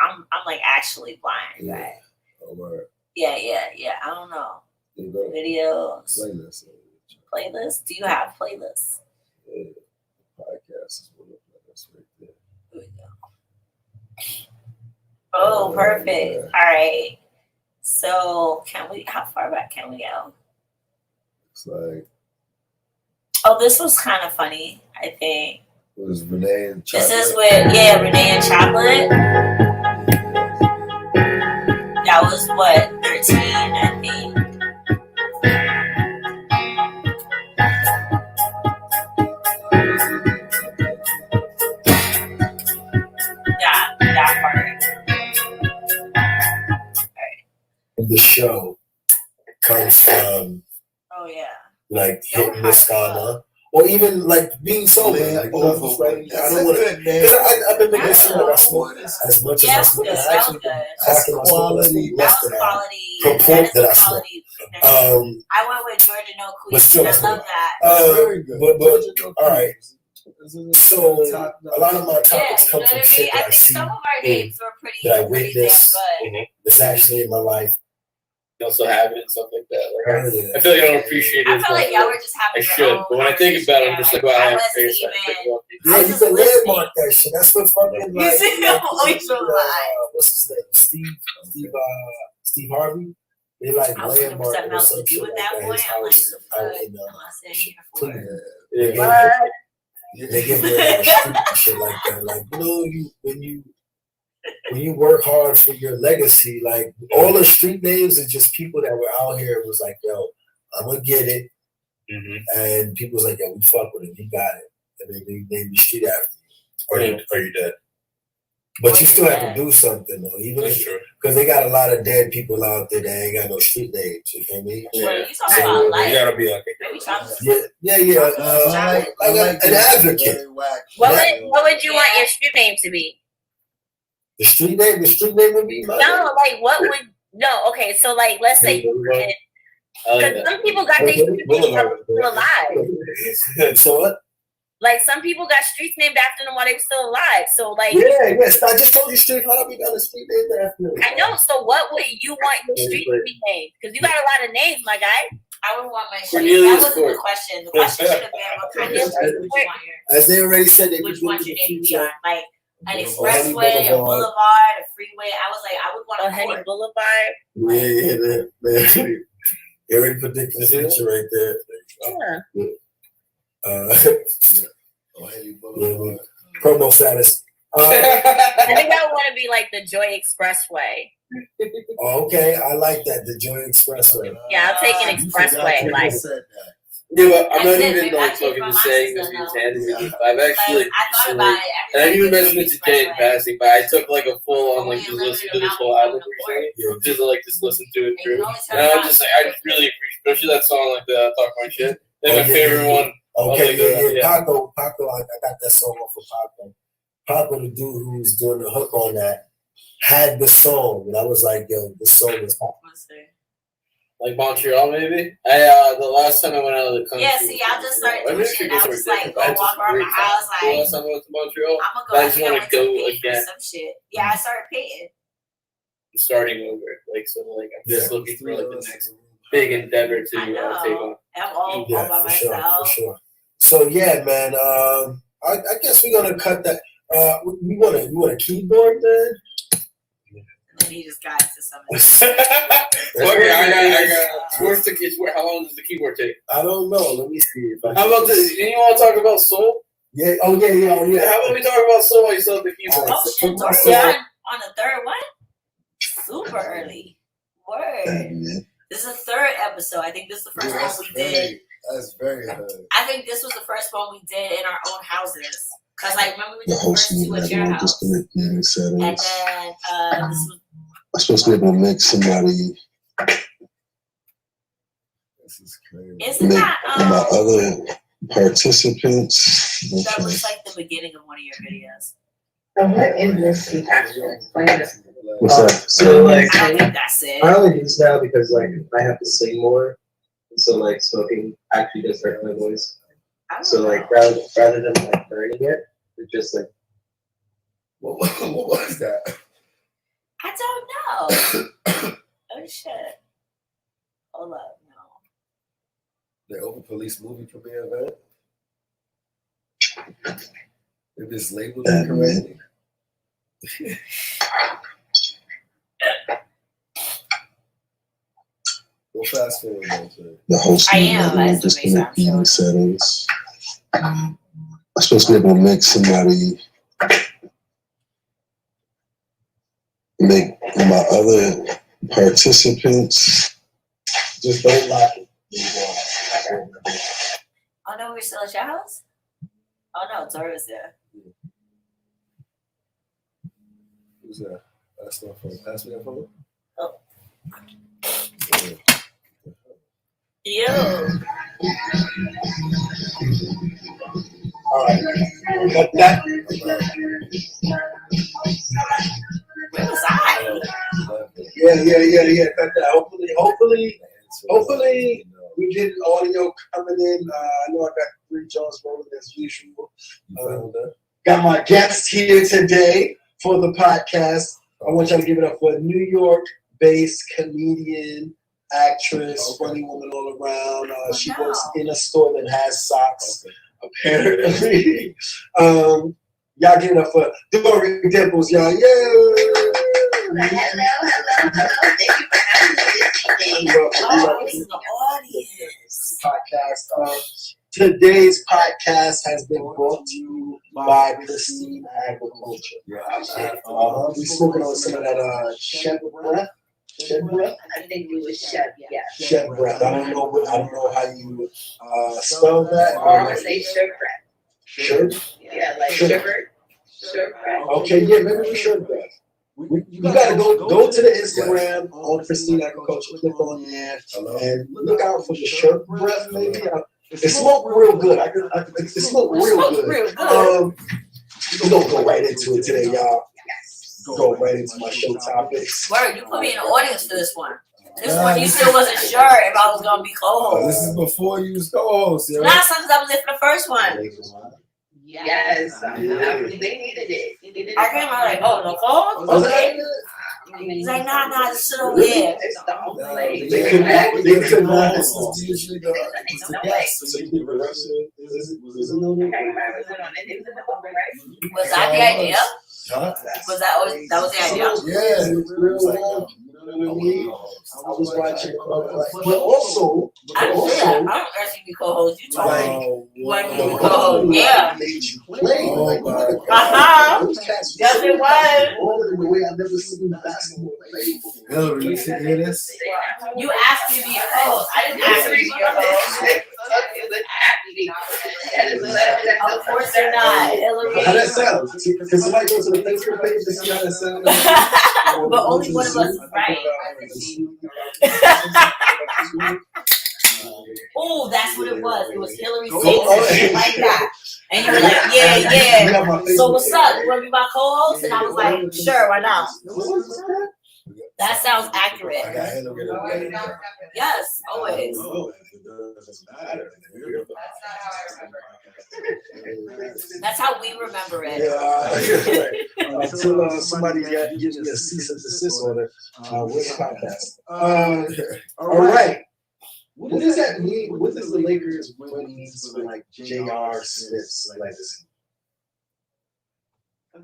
I'm like actually blind, right? Oh, word. Yeah. I don't know. You go to Videos. playlist. Playlists? Do you have playlists? Yeah. Podcast is one of the playlists right there. Here we go. Oh, perfect. Yeah. All right. So how far back can we go? It's like Oh, this was kind of funny, I think. it was Renee and Chocolate. This is with, Renee and Chocolate. That was what, 13, I think. That part. The show comes from Oh, yeah. like hitting the scala, or even like being sober. Like, oh, right? I don't want to. Because I've been making sure that I smoke as much as I Yes, smoke. good. I That was actually good. packing my That quality less was than I quality. purport that I smoke. Quality. I went with Jordan But O'Queen. still, I it's love good. that. Very good. But all right. So a lot of my topics come from shit I that I think see, some of our names were pretty that I pretty damn witness, good. that's actually in my life. You also have it and stuff like that. Like, Yeah. I feel like I don't appreciate it. I feel like y'all were just having I your should, own but when I think about it, I'm just like, wow, I I have wasn't face. even. Yeah, I you just can listening. landmark that shit. That's what fucking You like. see, I'm always on my What's his name? Steve Harvey. They like I was looking for landmark something or else some to do shit with like that that. point. His I'm like, house the fuck out am in I sitting here for? Cleveland. Yeah. They give me a street and shit like that. Like, you know, when you work hard for your legacy, like all the street names are just people that were out here. It was like, yo, I'm gonna get it, and people was like, yo, we fuck with him, he got it, and then they named the street after you. Are you dead? But you still have to do something though, even That's true. because they got a lot of dead people out there that ain't got no street names. You feel me? Well, you talking about life? You gotta be like, Maybe talking. Yeah. Like an advocate. What would you want your street name to be? The street name would be mine. No, like what would okay, so like let's say because some people got their street names while they were still alive. So what? Like some people got streets named after them while they were still alive. So like yes, I just told you Street Harvey got a street named after him. I know. So what would you want your street to be named? Because you got a lot of names, my guy. I would want my street. Cornelius That wasn't the question. The question should have been what kind of street would you want your As they already said, they which could one do your the name to be future. on? Like an Or expressway, Henny a boulevard, a freeway. I was like, I would want a Henny court. Boulevard. Yeah, they already predicted the future right there. Yeah. Promo status. I think I want to be like the Joy Expressway. Okay, I like that. The Joy Expressway. Yeah, I'll take an expressway. Like yeah, but I'm not That's it, even we like actually fucking from saying my this sister, is though. handy. I've actually, I thought about it. and I didn't even mention it to Jay in Expressway. passing, but I took like a full on like Only just listen to limited this whole amount album of support. recently, just to like just listen to it And you through. can only turn And it I'm on just like, I just really appreciate, especially that song like the Talk My Shit. That's my favorite one. Okay, Paco, I got that song off of Paco. Paco, the dude who was doing the hook on that, had the song, and I was like, yo, this song is hot. Like Montreal, maybe. The last time I went out of the country. Yeah, see, I just started doing shit. I was just like, go walk around my house, The like, last time I went to Montreal, I'm gonna go. I I just think I want went to to go paint for again. some shit. Yeah, I started painting. Starting over, like so, like I'm just looking for like the next big endeavor to I know. take on. I'm all by for sure, myself. for sure. So yeah, man. I guess we're gonna cut that. You want a keyboard, man? And then he just got into some of Okay, I got. Where's the keyboard? How long does the keyboard take? I don't know. Let me see. How about this? You want to talk about soul? Yeah. Oh yeah. How about we talk about soul while you still have the keyboard? Oh shit, Dorian on the third one? Super early. Word. This is the third episode. I think this is the first one we did. That's very good. I think this was the first one we did in our own houses. Cause like remember we did the first two at your house. And then this was I'm supposed to be able to make somebody This is crazy. isn't make that my other participants. That looks like the beginning of one of your videos. What is this attachment? Explain this. What's that? So like, I don't think that's it. I only do this now because like I have to sing more, so like smoking actually does hurt my voice. So like rather than like burning it, it's just like. What was that? I don't know. Oh shit. Hold up, no. The Open Police movie premiere event? If it's labeled incorrectly. Go fast forward, the host I am. just gonna be in settings. I'm supposed to be able to make somebody make my other participants. Just don't lock it. Oh no, we're still at your house? Oh no, Tori's there. Who's that? That's my phone. Pass me that phone. Oh. Yo. Alright. Cut that. Where was I? Yeah. Cut that. Hopefully we get audio coming in. I know I got 3 jaws rolling as usual. Got my guest here today for the podcast. I want y'all to give it up for a New York-based comedian, actress, funny woman all around. She works in a store that has socks, apparently. Y'all give it up for Dory Dimples, y'all. Yeah. Hello. Thank you for having me. This is the audience. Podcast. Today's podcast has been brought to you by Pristine Agriculture. We're smoking on some of that Chef Breath. I think it was Chef, yeah. Chef Breath. I don't know how you spell that. I want to say Sugar Breath. Sugar? Yeah, like sugar. Sugar Breath. Okay, yeah, maybe Sugar Breath. You gotta go to the Instagram on Pristine Agriculture, click on there, and look out for the Sugar Breath, maybe. It smoked real good. It smoked real good. We're gonna go right into it today, y'all. Go right into my show topics. Word, you put me in the audience for this one. This one, you still wasn't sure if I was gonna be co-host. This is before you was co-host, yo. Last time I was there for the first one. Yes, they needed it. I came out like, oh, no co-host? Okay. He's like, nah, just sit over there. It's the only They could not. It's the guest. So you did reverse it? Was it a little bit? Was that the idea? Huh? Was that was the idea? Yeah. It was real warm. You know what I mean? I was watching, but also, I don't actually be co-host. You told me when you be co-host. Yeah. Yes, it was. The way I've never seen basketball play. Hillary, you should hear this? You asked me to be a co-host. I didn't ask you to be a co-host. Of course they're not. Hillary. How that sound? Can somebody go to the Facebook page to see how that sounds? But only one of us is right. Oh, that's what it was. It was Hillary saying shit like that. And you were like, yeah. So what's up? You want to be my co-host? And I was like, sure, why not? That sounds accurate. I got Hillary. Yes, always. That's how we remember it. Yeah. Until somebody gives me a cease and desist on it, we're podcast. All right. What does that mean? What does the Lakers win mean for like J.R. Smith's legacy?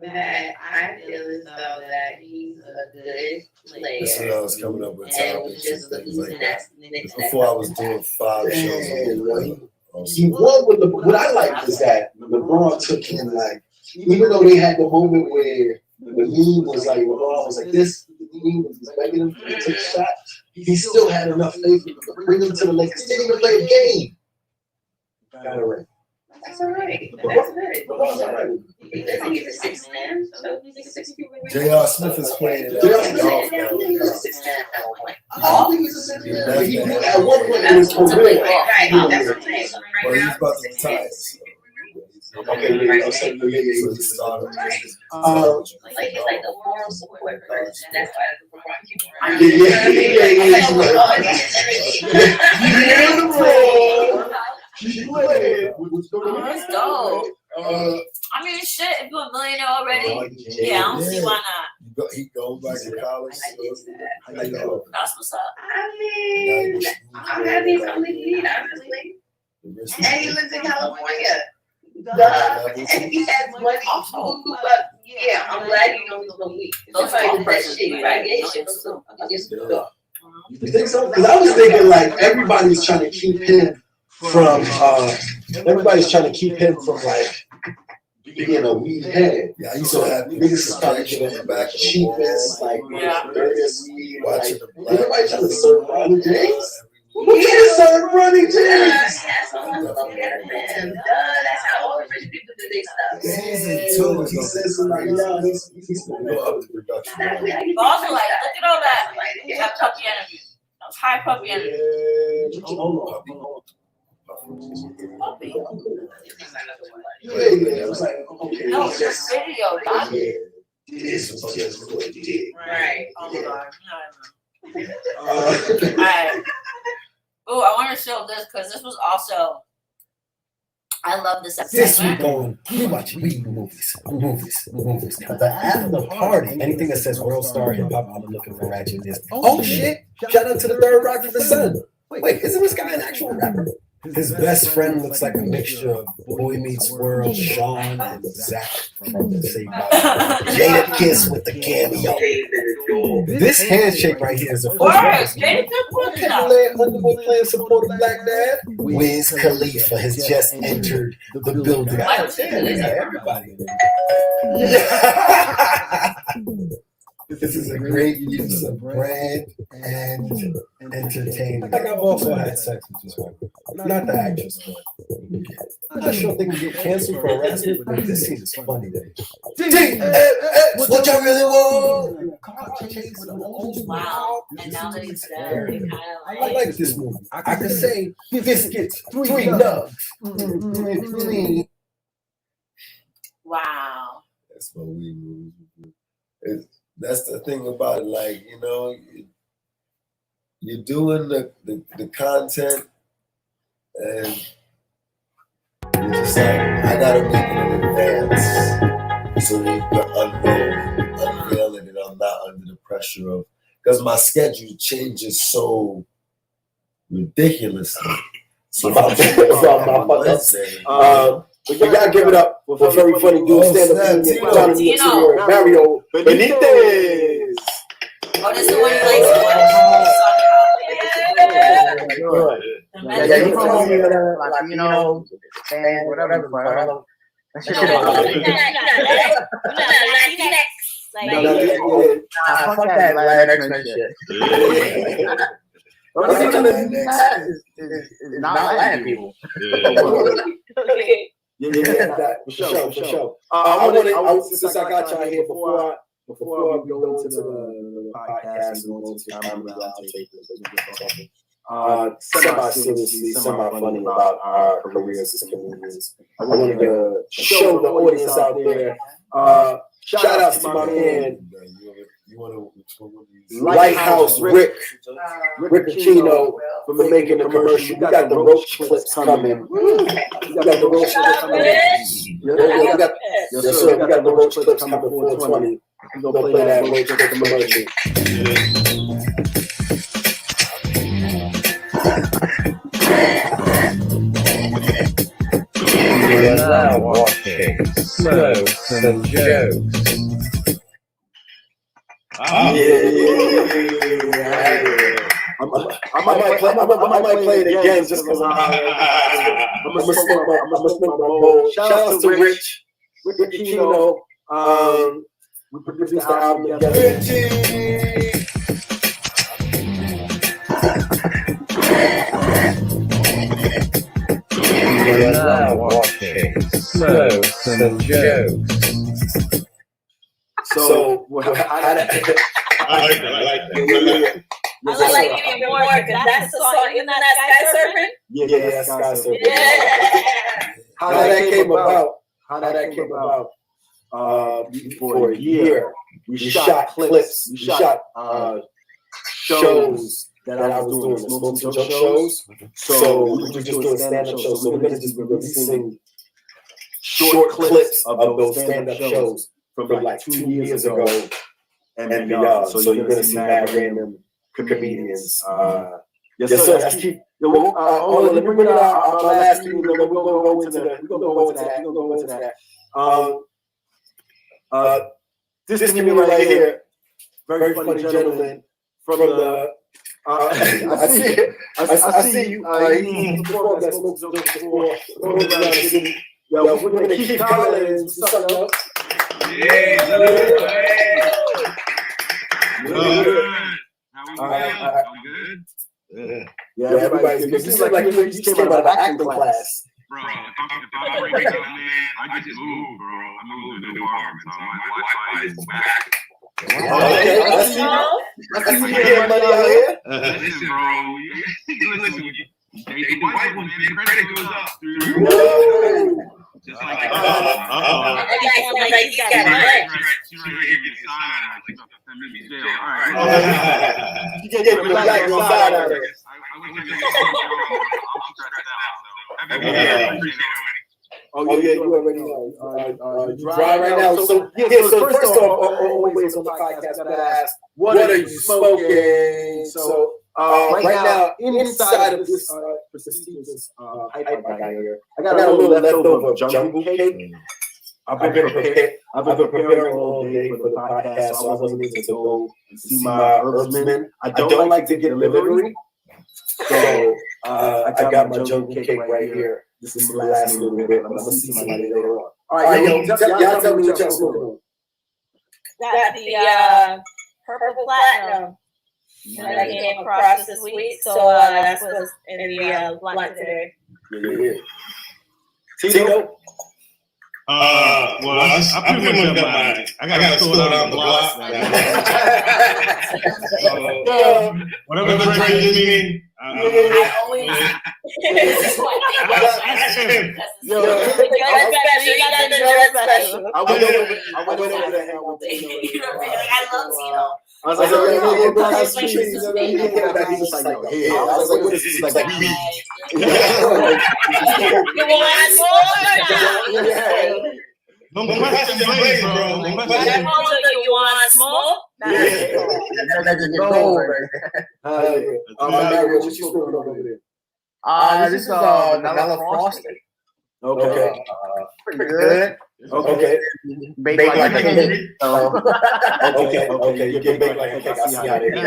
That I feel as though that he's a good player. That's what I was coming up with topics and things like that. Next Before I was doing 5 shows a week. He won with what I like is that LeBron took him like, even though they had the moment where the meme was like, LeBron was like this, the meme was begging him to take a shot, he still had enough faith to bring him to the Lakers. Didn't even play a game. Got a ring. That's all right. That's good. That's all right. He's a 6'10", so he's 6 people. J.R. Smith is playing it. He's a 6'10". I think he's a 6'10". At one point, he was for real. Right, that's what I'm saying. Well, he's about to retire. Okay, yeah, so He started. Like he's like the moral support person. That's why I That's dope. I mean, shit, if you're a millionaire already, yeah, I don't see why not. He goes back to college. That's what's up. I mean, I'm happy it's only need, honestly. And he lives in California. And he has money. Yeah, I'm glad you know he's gonna leave. Somebody did that shit, right? Yeah, shit was so. You think so? Because I was thinking like everybody's trying to keep him from like being a weed head. Yeah, I used to have niggas is trying to get him back cheapest, like dirtiest weed. Like, everybody trying to serve Ronnie James. He is serving Ronnie James. That's how all the rich people do their stuff. Season 2 is He says like, yeah, he's gonna go up the production. But also, like, look at all that puppy energy. That's high puppy energy. Puppy. Yeah, I was like, okay. No, it's just video, not This was just what he did. Right. Oh my god. Alright. Oh, I want to show this because this was also. I love this episode. This week on we watch movies. At the after party, anything that says World Star Hip Hop, I'm looking for ratchet this. Oh shit! Shout out to the third Rock of the Sun. Wait, isn't this guy an actual rapper? His best friend looks like a mixture of Boy Meets World, Sean, and Zach from the Saved by the Bell. Jada Kiss with the cameo. This handshake right here is a first. Underwood playing support of Black Dad. Wiz Khalifa has just entered the building. Everybody. This is a great use of brand and entertainment. Like I've also had sex with this one. Not the actress, but I'm not sure if they can get canceled for harassment, but this scene is funny. What y'all really want? Wow. And now that he's dead, they kind of I like this movie. I could say biscuits, 3 nugs. Wow. That's what we move. That's the thing about it, like, you know, you're doing the content and you're just like, I gotta make it in advance so you can unveil it and I'm not under the pressure of, because my schedule changes so ridiculously. So if I'm Wednesday, we gotta give it up for a very funny dude stand-up comedian, Mario Benitez. Oh, this is the one you like to watch. Yeah, you told me Latino, Spanish, whatever. That shit fuck that Latinx shit. It's not Latin people. Yeah, for sure. Since I got y'all here before we go into the podcast and go into the semi-seriously, semi-funny about our careers as comedians, I wanted to show the audience out there. Shout out to my man, Lighthouse Rick Aquino for making the commercial. We got the roach clips coming. We got the roach clips coming. Yes, sir. We got the roach clips coming for 420. We're gonna play that roach clip commercial. We're now watching Smokes and Jokes. I might play it again just because I'm gonna spend my bowl. Shout out to Rich Aquino. We produced the album together. We're now watching Smokes and jokes. So I like that. I like it even more because that's the song. Isn't that Sky Serpent? Yeah, Sky Serpent. Yeah. How that came about? For a year, we shot clips. We shot shows that I was doing, smoke and joke shows. So we were just doing stand-up shows. So we're gonna just be releasing short clips of those stand-up shows from like 2 years ago and beyond. So you're gonna see mad random comedians. Yes, sir. Let's keep. Let me bring it our last thing. We're gonna go into that. This comedian right here, very funny gentleman from the. I see you. He's performed that smoke zone before. Around the city. Yo, we're gonna keep Collins. What's up, yo? Yeah, everybody's good. This is like you just came out of acting class. Bro, if I'm breaking up, man, I just moved, bro. I moved to a new apartment, so my Wi-Fi is back. Okay, I see you getting money out here. Listen, bro. Listen, the white woman, the credit goes up. Just like that. Like you got it. She ready to get signed out of it. Like, send me to jail. All right. You can get the black girl side out of it. I wish I could I'll stretch it out. Oh yeah, you already know. Dry right now. So first off, always on the podcast, I gotta ask, what are you smoking? So right now, inside of this prestigious hype I got here, I got a little leftover jungle cake. I've been preparing all day for the podcast, so I wasn't able to go and see my herbsman. I don't like to get delivery, so I got my jungle cake right here. This is the last little bit, but I'm gonna see somebody later on. All right, y'all tell me what y'all smoking. Got the purple platinum that I came across this week, so that's what's in the blunt today. Yeah. Tito? Well, I pretty much got mine. I got to slow down the block. Whatever the drink is mean. I always. Yo, I went over there. I love Tito. I was like, yo, across the street. He's just like, yo, yeah. I was like, what is this? Like weed. You want more? No question, please, bro. You want smoke? What you smoking over there? This is vanilla frosted. Okay. Pretty good. Okay. Baked like a cake. Okay. You get baked like a cake. I see how they do.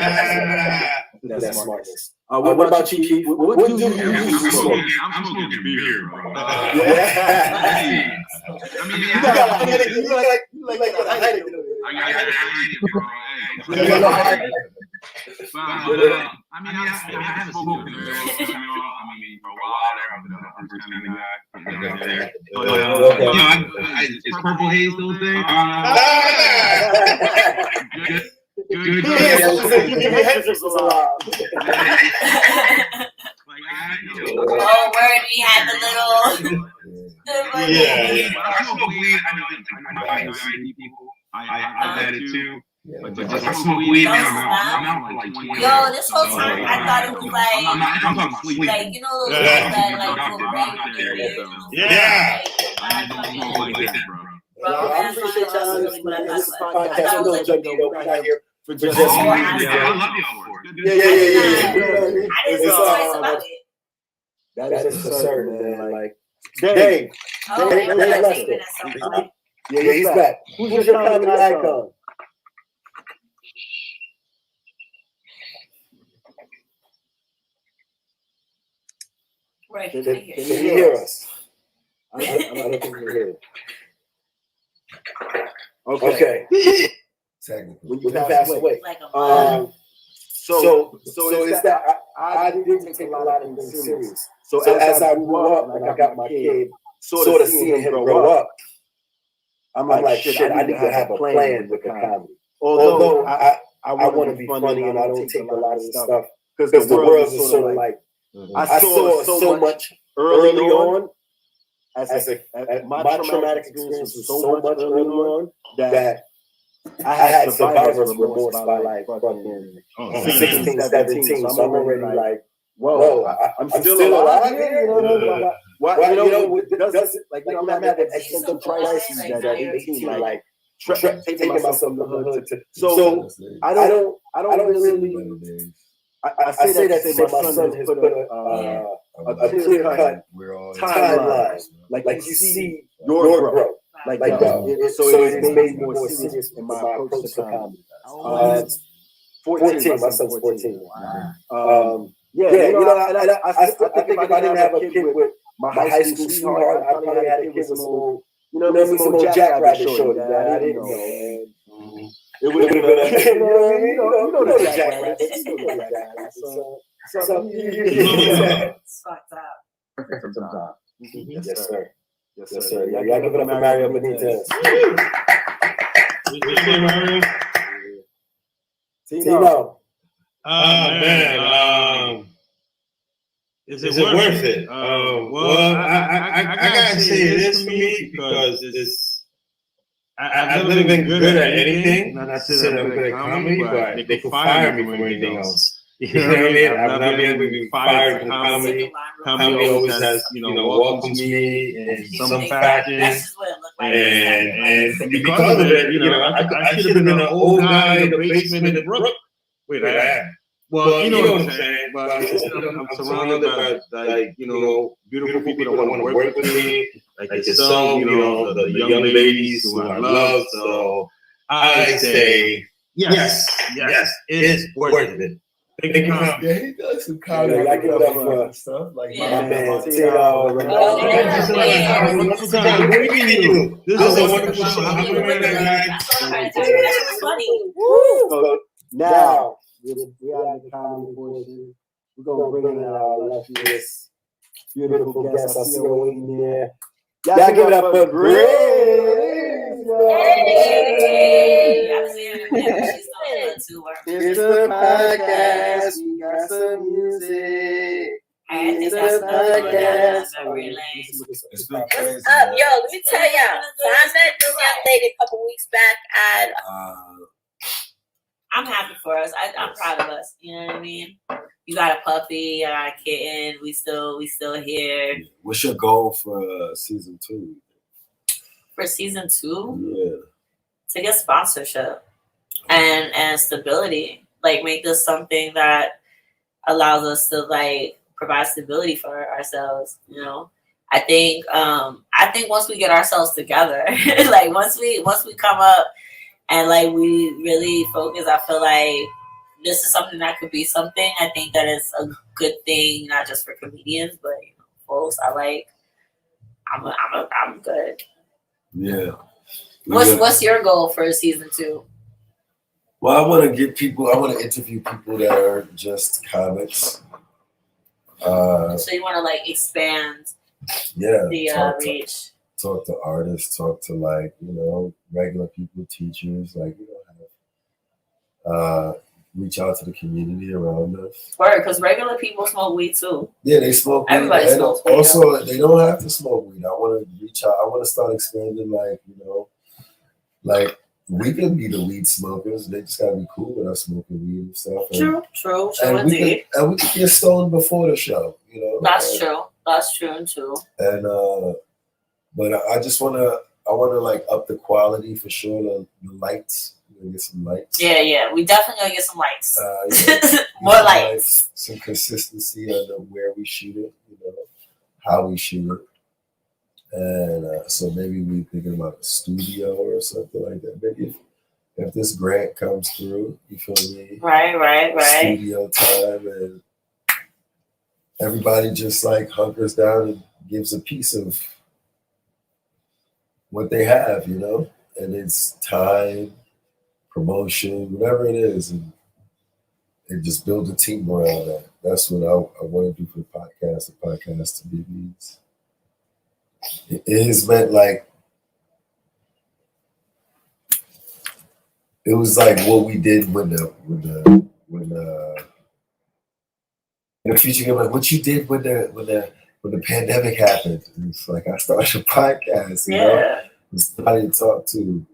That's smartness. What about you, Keith? What do you usually smoke? I'm smoking beer, bro. I mean, you like a Heineken. I got a Heineken, bro. I haven't spoken to girls, for a while there. I'm just kind of guy. Is Purple Haze still a thing? Good. Oh, word, we had the little. Yeah. I smoke weed. I've had it too. But just I smoke weed now. I'm out like 20 years. Yo, this whole time I thought it was like, like you know those ones that like put rain on your beard. Yeah. I don't smoke like that, bro. I appreciate y'all listening to this podcast. I'm going to jump in. We're not here for just. I love y'all for it. Yeah. I didn't know twice about it. That is for certain, man. Like, Dave. Yeah, he's back. Who's your comedy icon? Right. Can you hear us? I don't think you hear it. Okay. Technically. When you pass away. So is that I didn't take a lot of things serious. So as I grew up, like I got my kid, sort of seeing him grow up, I'm like, shit, I need to have a plan with the comedy. Although I want to be funny and I don't take a lot of the stuff because the world is sort of like, I saw so much early on as my traumatic experience was so much early on that I had survivor's remorse by like fucking 16, 17. So I'm already like, whoa, I'm still alive here. You know, does it like I'm not mad at existential crises that at 18, like taking myself from the hood to. So I don't really. I say that my son has put a clear cut timeline. Like you see your growth. Like that. So it's made more serious in my approach to comedy. 14, my son's 14. Yeah, I think if I didn't have a kid with my high school sweetheart, I probably had a kid with some old, some old jackrabbit shorty that I didn't know. It would have been you know the jackrabbits. Sometimes. Yes, sir. Yes, sir. Y'all give it up for Mario Benitez. Tino. Man, is it worth it? Well, I gotta say this for me because it's. I've never been good at anything. Not to say that I'm good at comedy, but they could fire me from anything else. You know what I mean? I've never been able to be fired from comedy. Comedy always has, welcomes me in some fashion. And because of it, I should have been an old guy in the basement in Brook. Wait, I am. Well, you know what I'm saying. But I'm surrounded by, beautiful people that want to work with me. Like yourself, the young ladies who I love. So I say, yes, it's worth it. Yeah, he does some comedy. I give it up for stuff like my man Tino. This is a wonderful show. So now we are the comedy portion. We're gonna bring in our illustrious, beautiful guest. I see her waiting there. Y'all give it up for Grace. It's the podcast. We got some music. It's the podcast. What's up, yo? Let me tell y'all. So I met this young lady a couple weeks back at. I'm happy for us. I'm proud of us. You know what I mean? You got a puppy, you got a kitten. We still here. What's your goal for season 2? For season 2? Yeah. To get sponsorship and stability. Like make this something that allows us to like provide stability for ourselves. I think once we get ourselves together, like once we come up and like we really focus, I feel like this is something that could be something. I think that it's a good thing, not just for comedians, but folks. I'm good. Yeah. What's your goal for season 2? Well, I want to interview people that are just comics. So you want to like expand the reach. Talk to artists, talk to regular people, teachers, reach out to the community around us. Word, because regular people smoke weed too. Yeah, they smoke weed. Everybody smokes weed. Also, they don't have to smoke weed. I want to reach out. I want to start expanding, we can be the weed smokers. They just gotta be cool with us smoking weed and stuff. True, and indeed. We can get stoned before the show. That's true. That's true too. And but I just wanna up the quality for sure. The lights. We're gonna get some lights. Yeah. We definitely gonna get some lights. More lights. Some consistency on where we shoot it. How we shoot it. And so maybe we're thinking about a studio or something like that. Maybe if this grant comes through, you feel me? Right. Studio time, and everybody just hunkers down and gives a piece of what they have, and it's time, promotion, whatever it is, and just build a team around that. That's what I want to do for the podcast. The podcast to be needs. it has meant like it was like what we did when the in the future, like what you did when the pandemic happened. It's like I started a podcast, you know, with somebody to talk to.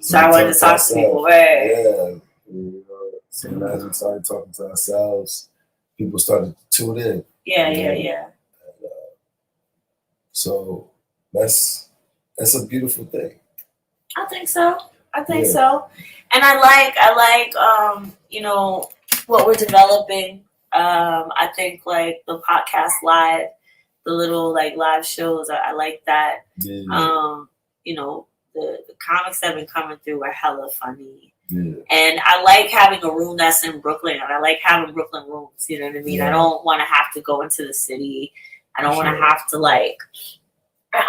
So I wanted to talk to people, right? Yeah. You know, so as we started talking to ourselves, people started to tune in. Yeah. And, so that's a beautiful thing. I think so. And I like you know, what we're developing. I think like the podcast live, the little like live shows, I like that. Yeah. You know, the comics that have been coming through are hella funny. Yeah. And I like having a room that's in Brooklyn, and I like having Brooklyn rooms, you know what I mean? Yeah. I don't want to have to go into the city. I don't want to have to like,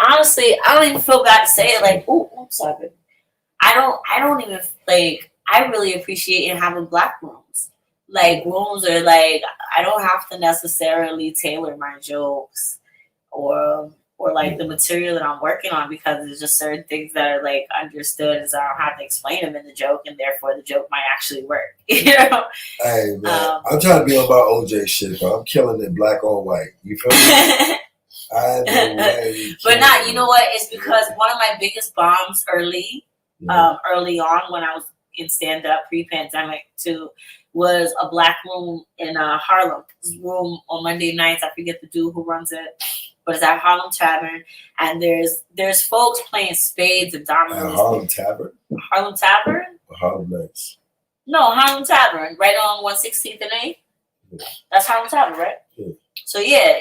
honestly, I don't even feel bad to say it, like, oh, I'm sorry. I don't even, like, I really appreciate having Black rooms. Like, rooms are like, I don't have to necessarily tailor my jokes or like the material that I'm working on, because there's just certain things that are like understood, and so I don't have to explain them in the joke, and therefore the joke might actually work. You know? Hey man, I'm trying to be on my OJ shit, but I'm killing it black or white. You feel me? But not, you know what? It's because one of my biggest bombs early on when I was in stand up pre-pandemic too was a Black room in Harlem. This room on Monday nights. I forget the dude who runs it, but it's at Harlem Tavern, and there's folks playing spades and dominoes. Harlem Tavern. Harlem Tavern. Harlem Nights. No, Harlem Tavern, right on 116th and 8th. Yeah. That's Harlem Tavern, right? Yeah. So yeah,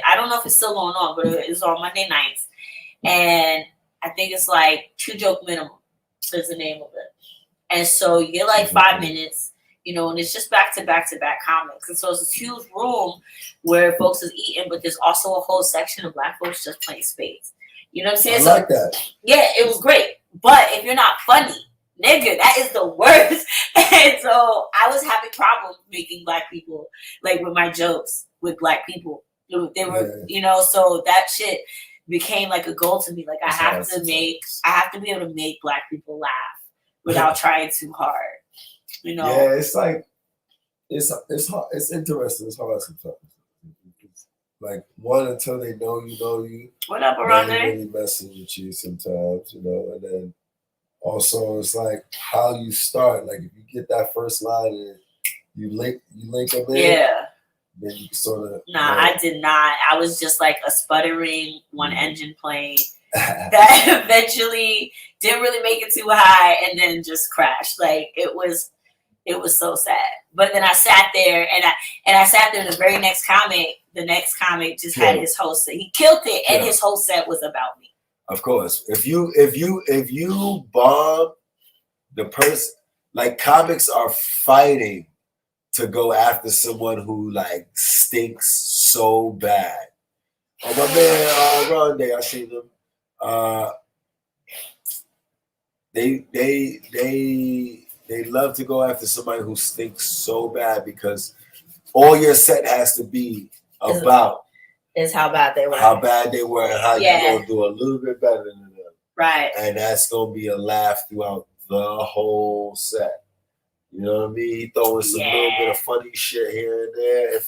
I don't know if it's still going on, but it's on Monday nights, and I think it's like 2 joke minimum is the name of it. And so you get like 5 minutes, you know, and it's just back to back comics. And so it's this huge room where folks is eating, but there's also a whole section of Black folks just playing spades. You know what I'm saying? I like that. Yeah, it was great. But if you're not funny, nigga, that is the worst. And so I was having problems making Black people, like with my jokes with Black people. They were, you know, so that shit became like a goal to me. Like I have to be able to make Black people laugh without trying too hard. You know? Yeah, it's like it's hard. It's interesting. It's hard sometimes. It's like one, until they know you. What up, Arande? Really messing with you sometimes, you know, and then also it's like how you start. Like if you get that first line and you link them in. Yeah. Then you sort of. Nah, I did not. I was just like a sputtering one engine plane that eventually didn't really make it too high and then just crashed. Like it was so sad. But then I sat there and I sat there. The very next comic, just had his whole set. He killed it, and his whole set was about me. Of course, if you bomb the person, like comics are fighting to go after someone who like stinks so bad. Oh my man, Rondé, I seen them. They love to go after somebody who stinks so bad because all your set has to be about is how bad they were. How bad they were, and how you're gonna do a little bit better than them. Right. And that's gonna be a laugh throughout the whole set. You know what I mean? He throwing some little bit of funny shit here and there.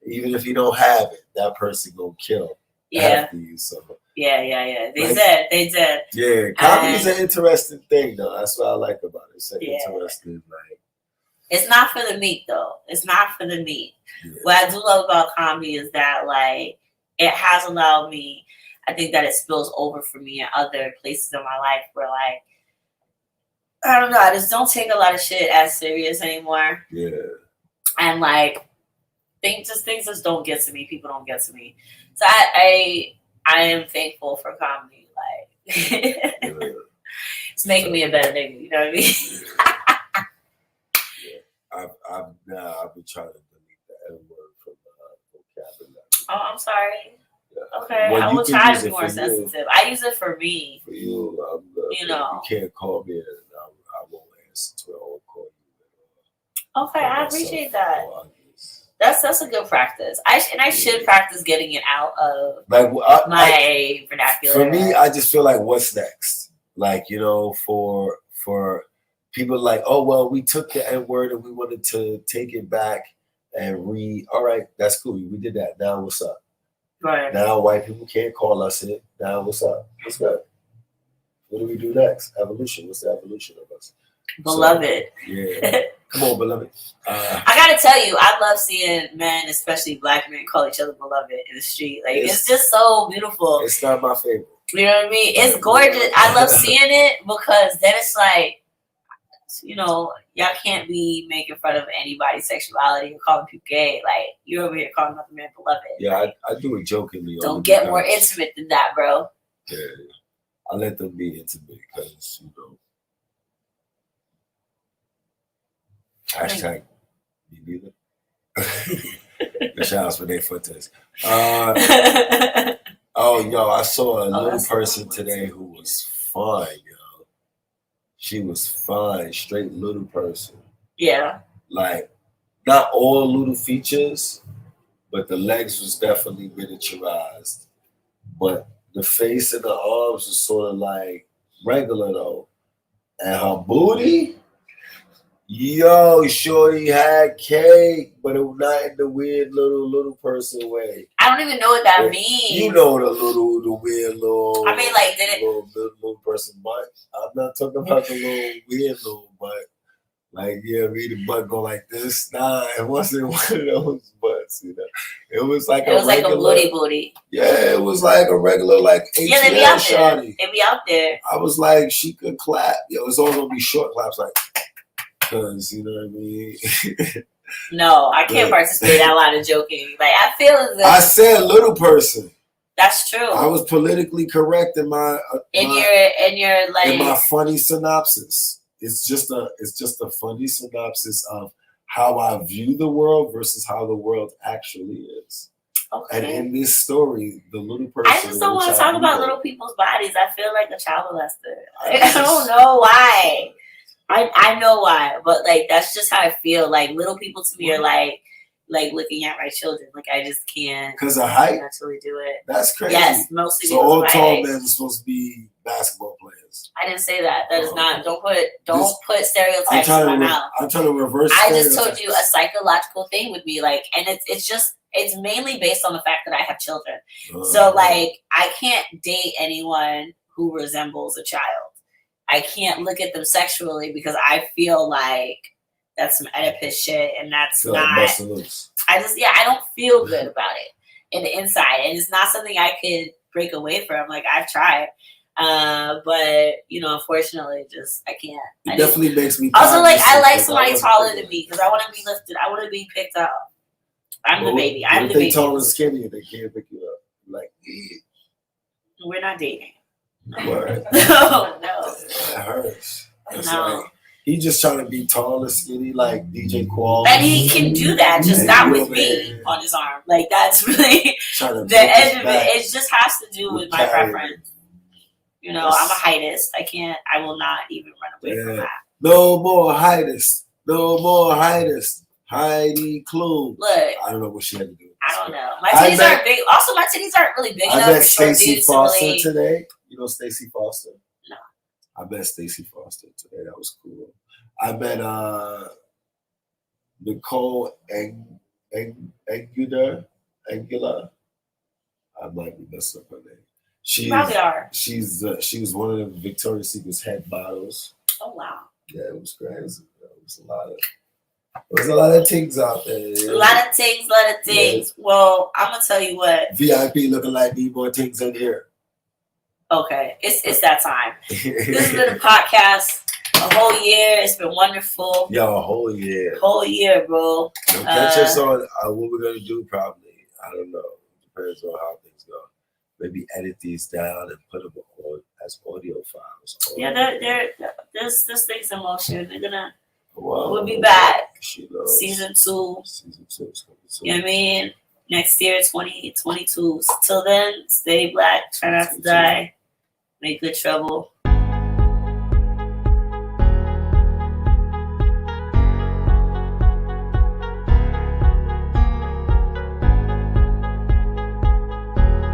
Even if you don't have it, that person gonna kill after you. So yeah. They did. Yeah, comedy is an interesting thing, though. That's what I like about it. It's interesting, like. It's not for the meat, though. It's not for the meat. Yeah. What I do love about comedy is that, like, it has allowed me. I think that it spills over for me in other places in my life where, like, I don't know. I just don't take a lot of shit as serious anymore. Yeah. And like, things just don't get to me. People don't get to me. So I am thankful for comedy. Like, it's making me a better nigga. You know what I mean? I've been trying to delete the N word from the vocabulary. Oh, I'm sorry. Yeah. Okay, well, I will try to be more sensitive. I use it for me. For you, you know. You can't call me, and I won't answer to it. I won't call you. Okay, I appreciate that. That's a good practice. I should practice getting it out of like my vernacular. For me, I just feel like what's next? Like, you know, for people like, oh well, we took the N word and we wanted to take it back and all right, that's cool. We did that. Now what's up? Right. Now white people can't call us it. Now what's up? What's good? What do we do next? Evolution. What's the evolution of us? Beloved. So, yeah. Come on, beloved. I gotta tell you, I love seeing men, especially black men, call each other beloved in the street. Like it's just so beautiful. It's not my favorite. You know what I mean? It's gorgeous. I love seeing it because then it's like, you know, y'all can't be making fun of anybody's sexuality or calling people gay. Like you're over here calling another man beloved. Yeah, like, I do it jokingly. Don't get more intimate than that, bro. Yeah, I let them be intimate because, you know. Hashtag me neither. The shout outs for their footage. Oh, yo, I saw a little person today who was fine, yo. She was fine, straight little person. Yeah. Like, not all little features, but the legs was definitely miniaturized. But the face and the arms was sort of like regular though. And her booty, yo, shorty had cake, but it was not in the weird little person way. I don't even know what that means. You know the weird little. I mean, like, did it little person butt? I'm not talking about the little weird little butt. Like, yeah, the butt go like this. Nah, it wasn't one of those butts, you know. It was like a booty. Yeah, it was like a regular, like, yeah, they be out there. They be out there. I was like, she could clap. Yo, it's all gonna be short claps, like, because, you know what I mean? No, I can't participate in that line of joking. Like, I feel as if I said little person. That's true. I was politically correct in my funny synopsis. It's just a funny synopsis of how I view the world versus how the world actually is. Okay. And in this story, the little person. I just don't want to talk about little people's bodies. I feel like a child molester. Like, I don't know why. I know why, but like that's just how I feel. Like little people to me are like looking at my children. Like I just can't. Because of height. Naturally do it. That's crazy. Yes, mostly. So all tall men are supposed to be basketball players. I didn't say that. That is not. Don't put stereotypes in my mouth. I'm trying to reverse. I just told you a psychological thing with me, like, and it's mainly based on the fact that I have children. So like I can't date anyone who resembles a child. I can't look at them sexually because I feel like that's some Oedipus shit, and that's not. I don't feel good about it in the inside, and it's not something I could break away from. Like I've tried, but you know, unfortunately, just I can't. It definitely makes me. Also, like I like somebody taller than me because I want to be lifted. I want to be picked up. I'm the baby. I'm the baby. Tall and skinny, they can't pick you up. Like, we're not dating. Right. No. That hurts. That's no. Like, he's just trying to be tall and skinny like DJ Qual. And he can do that, just not with me on his arm. Like that's really the end of it. It just has to do with my preference. You know, I'm a heightist. I will not even run away from that. No more heightist. No more heightist. Heidi Klum. Look. I don't know what she had to do with this. I don't know. My titties aren't big. Also, my titties aren't really big enough. I met Stacey Foster today. You know Stacey Foster? No. I met Stacey Foster today. That was cool. I met Nicole Angular. I might be messing up her name. You probably are. She was one of the Victoria's Secret's head models. Oh wow. Yeah, it was crazy. There's a lot of things out there. A lot of things. Yeah. Well, I'm gonna tell you what. VIP looking like need more things in here. Okay, it's that time. This has been a podcast. A whole year. It's been wonderful. Yo, a whole year. Whole year, bro. Catch us on what we're gonna do. Probably, I don't know. Depends on how things go. Maybe edit these down and put them on as audio files. Yeah, there's things in motion. They're gonna. We'll be back. Season 2. Season 2 is coming soon. You know what I mean? Next year, 2022. Till then, stay black. Try not to die. Make good trouble.